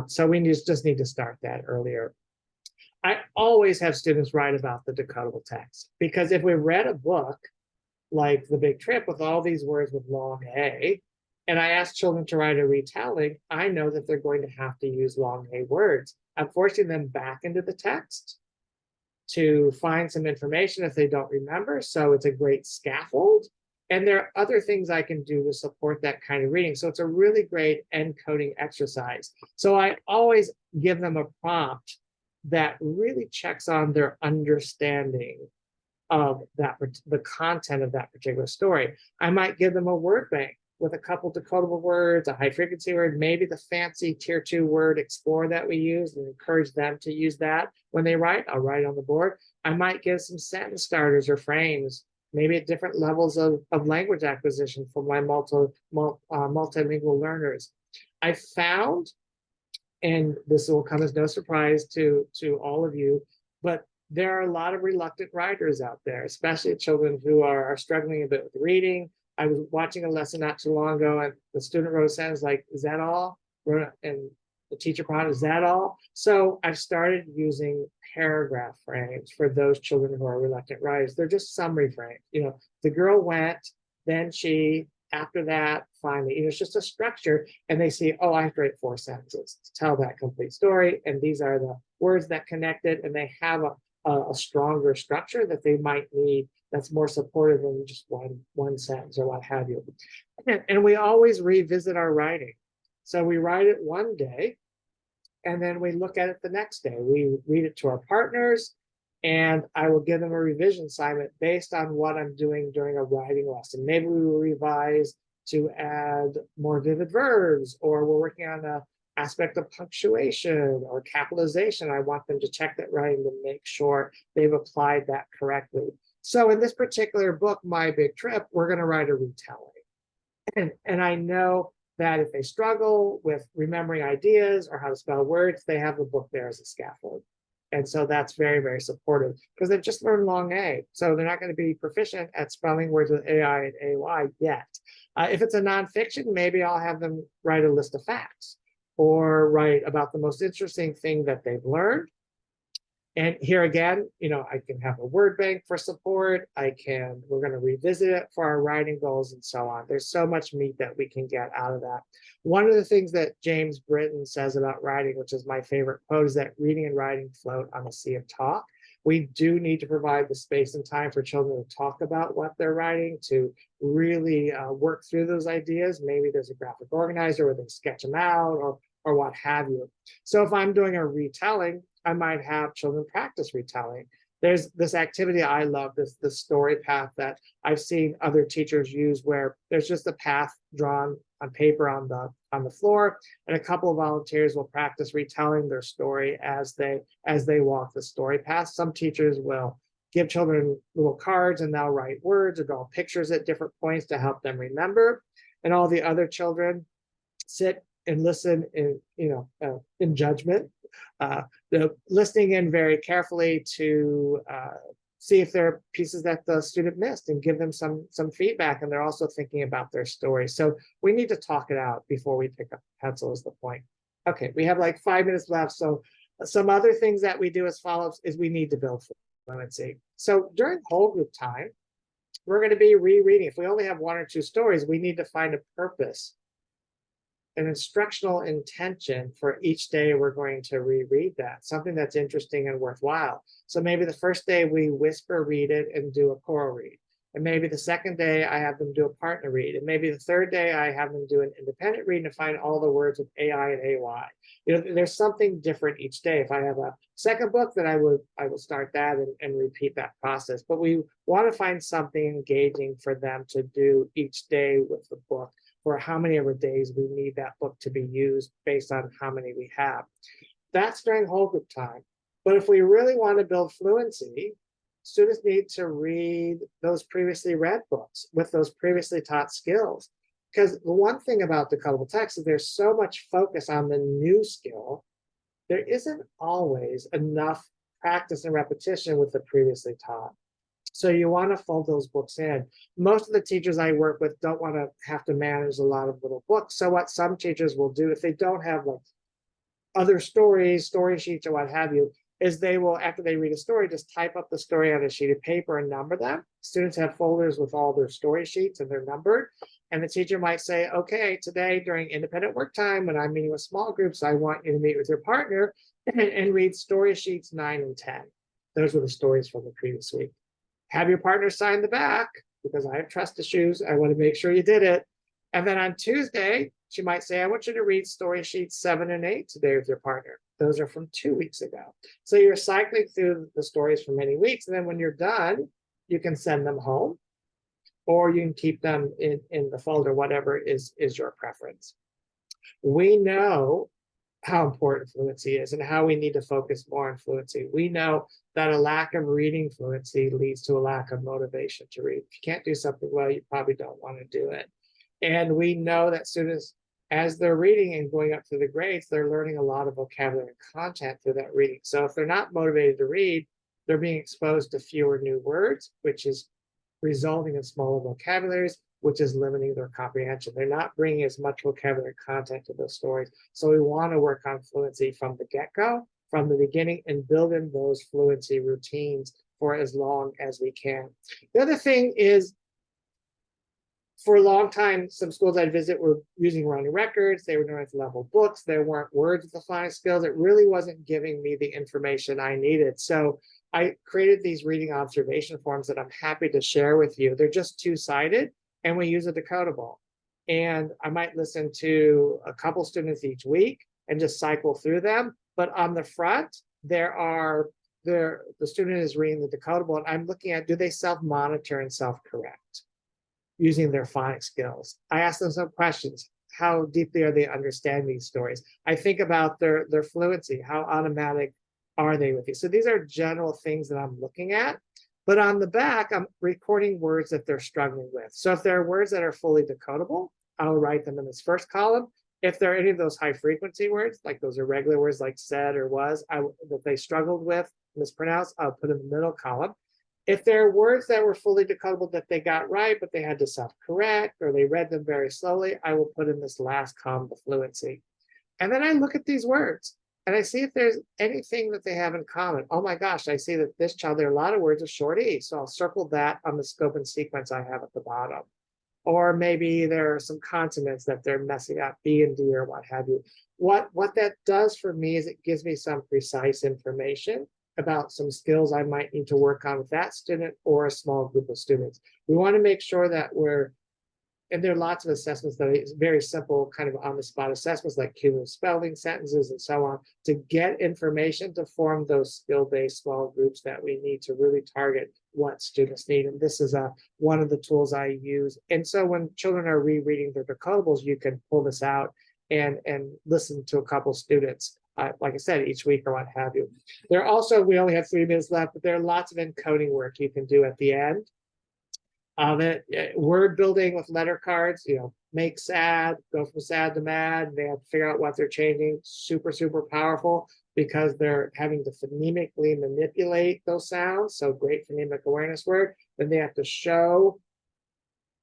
Speaker 2: So we just need to start that earlier. I always have students write about the decodable text, because if we read a book like The Big Trip with all these words with long A, and I ask children to write a retelling, I know that they're going to have to use long A words. I'm forcing them back into the text to find some information if they don't remember. So it's a great scaffold. And there are other things I can do to support that kind of reading. So it's a really great encoding exercise. So I always give them a prompt that really checks on their understanding of the content of that particular story. I might give them a word bank with a couple decodable words, a high frequency word, maybe the fancy tier 2 word explore that we use, and encourage them to use that when they write. I'll write on the board. I might give some sentence starters or frames, maybe at different levels of language acquisition for my multilingual learners. I found, and this will come as no surprise to all of you, but there are a lot of reluctant writers out there, especially children who are struggling a bit with reading. I was watching a lesson not too long ago, and the student wrote a sentence like, is that all? And the teacher prompted, is that all? So I've started using paragraph frames for those children who are reluctant writers. They're just summary frames. The girl went, then she after that, finally, it's just a structure, and they see, oh, I have to write 4 sentences to tell that complete story, and these are the words that connect it, and they have a stronger structure that they might need that's more supportive than just one sentence or what have you. And we always revisit our writing. So we write it one day, and then we look at it the next day. We read it to our partners, and I will give them a revision assignment based on what I'm doing during a writing lesson. Maybe we will revise to add more vivid verbs, or we're working on an aspect of punctuation or capitalization. I want them to check that writing to make sure they've applied that correctly. So in this particular book, My Big Trip, we're going to write a retelling. And I know that if they struggle with remembering ideas or how to spell words, they have the book there as a scaffold. And so that's very, very supportive because they've just learned long A. So they're not going to be proficient at spelling words with AI and AY yet. If it's a nonfiction, maybe I'll have them write a list of facts or write about the most interesting thing that they've learned. And here again, I can have a word bank for support. We're going to revisit it for our writing goals and so on. There's so much meat that we can get out of that. One of the things that James Britton says about writing, which is my favorite quote, is that reading and writing float on a sea of talk. We do need to provide the space and time for children to talk about what they're writing, to really work through those ideas. Maybe there's a graphic organizer where they sketch them out or what have you. So if I'm doing a retelling, I might have children practice retelling. There's this activity I love, this story path that I've seen other teachers use, where there's just a path drawn on paper on the floor, and a couple of volunteers will practice retelling their story as they walk the story path. Some teachers will give children little cards and they'll write words or draw pictures at different points to help them remember. And all the other children sit and listen in judgment. Listening in very carefully to see if there are pieces that the student missed and give them some feedback. And they're also thinking about their story. So we need to talk it out before we pick up a pencil is the point. Okay, we have like 5 minutes left. So some other things that we do as follow-ups is we need to build fluency. So during whole group time, we're going to be rereading. If we only have 1 or 2 stories, we need to find a purpose, an instructional intention for each day we're going to reread that, something that's interesting and worthwhile. So maybe the first day we whisper read it and do a choral read. And maybe the second day I have them do a partner read. And maybe the third day I have them do an independent read and find all the words with AI and AY. There's something different each day. If I have a second book, then I will start that and repeat that process. But we want to find something engaging for them to do each day with the book, for how many of our days we need that book to be used based on how many we have. That's during whole group time. But if we really want to build fluency, students need to read those previously read books with those previously taught skills. Because the one thing about decodable text is there's so much focus on the new skill, there isn't always enough practice and repetition with the previously taught. So you want to fold those books in. Most of the teachers I work with don't want to have to manage a lot of little books. So what some teachers will do, if they don't have like other stories, story sheets, or what have you, is they will, after they read a story, just type up the story on a sheet of paper and number them. Students have folders with all their story sheets and they're numbered. And the teacher might say, okay, today during independent work time, when I'm meeting with small groups, I want you to meet with your partner and read story sheets 9 and 10. Those were the stories from the previous week. Have your partner sign the back, because I have trust issues. I want to make sure you did it. And then on Tuesday, she might say, I want you to read story sheets 7 and 8 today with your partner. Those are from 2 weeks ago. So you're cycling through the stories for many weeks. And then when you're done, you can send them home, or you can keep them in the folder, whatever is your preference. We know how important fluency is and how we need to focus more on fluency. We know that a lack of reading fluency leads to a lack of motivation to read. If you can't do something well, you probably don't want to do it. And we know that students, as they're reading and going up through the grades, they're learning a lot of vocabulary and content through that reading. So if they're not motivated to read, they're being exposed to fewer new words, which is resulting in smaller vocabularies, which is limiting their comprehension. They're not bringing as much vocabulary content to those stories. So we want to work on fluency from the get-go, from the beginning, and build in those fluency routines for as long as we can. The other thing is For a long time, some schools I'd visit were using running records. They were ninth level books. There weren't words with the phonics skills. It really wasn't giving me the information I needed. So I created these reading observation forms that I'm happy to share with you. They're just two-sided, and we use a decodable. And I might listen to a couple students each week and just cycle through them. But on the front, the student is reading the decodable, and I'm looking at, do they self-monitor and self-correct using their phonics skills? I ask them some questions. How deeply are they understanding these stories? I think about their fluency. How automatic are they with you? So these are general things that I'm looking at. But on the back, I'm recording words that they're struggling with. So if there are words that are fully decodable, I'll write them in this first column. If there are any of those high frequency words, like those irregular words like said or was, that they struggled with, mispronounced, I'll put in the middle column. If there are words that were fully decodable that they got right, but they had to self-correct or they read them very slowly, I will put in this last column, the fluency. And then I look at these words and I see if there's anything that they have in common. Oh my gosh, I see that this child, there are a lot of words with short E. So I'll circle that on the scope and sequence I have at the bottom. Or maybe there are some consonants that they're messing up, B and D or what have you. What that does for me is it gives me some precise information about some skills I might need to work on with that student or a small group of students. We want to make sure that and there are lots of assessments that are very simple, kind of on-the-spot assessments like cumulative spelling, sentences, and so on, to get information to form those skill-based small groups that we need to really target what students need. And this is one of the tools I use. And so when children are rereading their decodables, you can pull this out and listen to a couple students, like I said, each week or what have you. There are also, we only have 3 minutes left, but there are lots of encoding work you can do at the end. Word building with letter cards, make sad, go from sad to mad. They have to figure out what they're changing. Super, super powerful because they're having to phonemically manipulate those sounds. So great phonemic awareness word. Then they have to show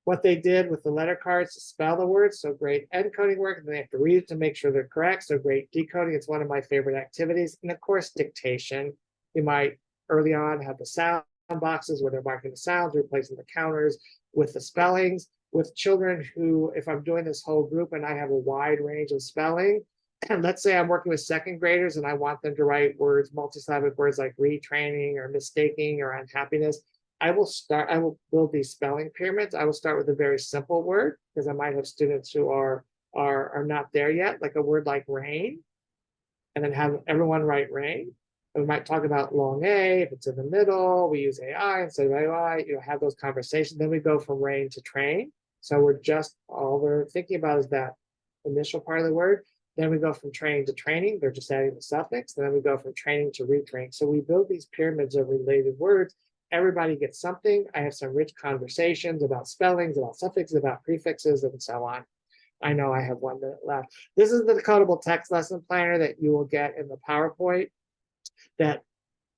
Speaker 2: what they did with the letter cards to spell the words. So great encoding work. And they have to read it to make sure they're correct. So great decoding. It's one of my favorite activities. And of course, dictation. You might early on have the sound boxes where they're marking the sounds, replacing the counters with the spellings. With children who, if I'm doing this whole group and I have a wide range of spelling, and let's say I'm working with second graders and I want them to write words, multisyllabic words like retraining or mistaking or unhappiness, I will build these spelling pyramids. I will start with a very simple word because I might have students who are not there yet, like a word like rain, and then have everyone write rain. We might talk about long A. If it's in the middle, we use AI instead of AI, have those conversations. Then we go from rain to train. So all we're thinking about is that initial part of the word. Then we go from train to training. They're just adding the suffix. And then we go from training to retrain. So we build these pyramids of related words. Everybody gets something. I have some rich conversations about spellings, about suffixes, about prefixes, and so on. I know I have 1 minute left. This is the Decodable text lesson planner that you will get in the PowerPoint that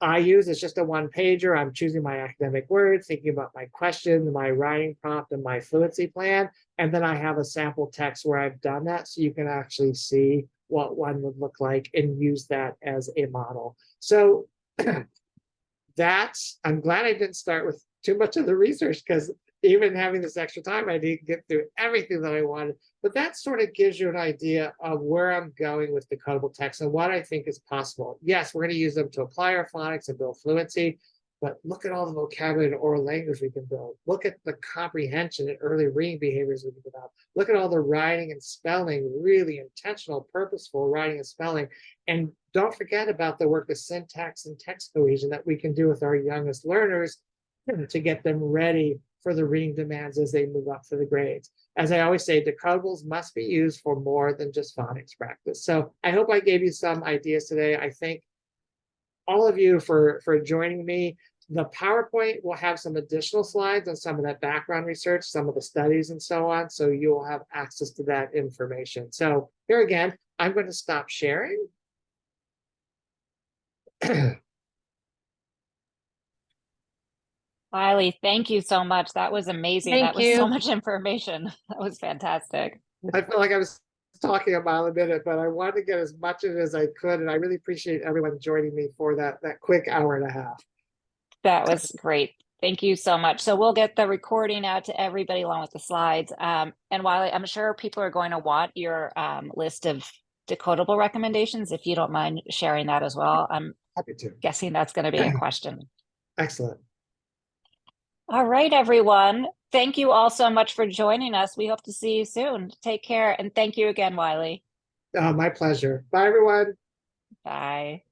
Speaker 2: I use. It's just a 1-pager. I'm choosing my academic words, thinking about my question, my writing prompt, and my fluency plan. And then I have a sample text where I've done that so you can actually see what one would look like and use that as a model. So I'm glad I didn't start with too much of the research because even having this extra time, I didn't get through everything that I wanted. But that sort of gives you an idea of where I'm going with decodable text and what I think is possible. Yes, we're going to use them to apply our phonics and build fluency, but look at all the vocabulary and oral language we can build. Look at the comprehension and early reading behaviors we can develop. Look at all the writing and spelling, really intentional, purposeful writing and spelling. And don't forget about the work of syntax and text cohesion that we can do with our youngest learners to get them ready for the reading demands as they move up through the grades. As I always say, decodables must be used for more than just phonics practice. So I hope I gave you some ideas today. I thank all of you for joining me. The PowerPoint will have some additional slides on some of that background research, some of the studies and so on. So you'll have access to that information. So here again, I'm going to stop sharing.
Speaker 1: Wiley, thank you so much. That was amazing.
Speaker 3: Thank
Speaker 1: That was
Speaker 3: you.
Speaker 1: so much information. That was fantastic.
Speaker 2: I feel like I was talking a mile a minute, but I wanted to get as much of it as I could. And I really appreciate everyone joining me for that quick hour and a half.
Speaker 1: That was great. Thank you so much. So we'll get the recording out to everybody along with the slides. And Wiley, I'm sure people are going to want your list of decodable recommendations. If you don't mind sharing that as well, I'm
Speaker 2: Happy to.
Speaker 1: guessing that's going to be a question.
Speaker 2: Excellent.
Speaker 1: All right, everyone. Thank you all so much for joining us. We hope to see you soon. Take care. And thank you again, Wiley.
Speaker 2: My pleasure. Bye, everyone.
Speaker 1: Bye.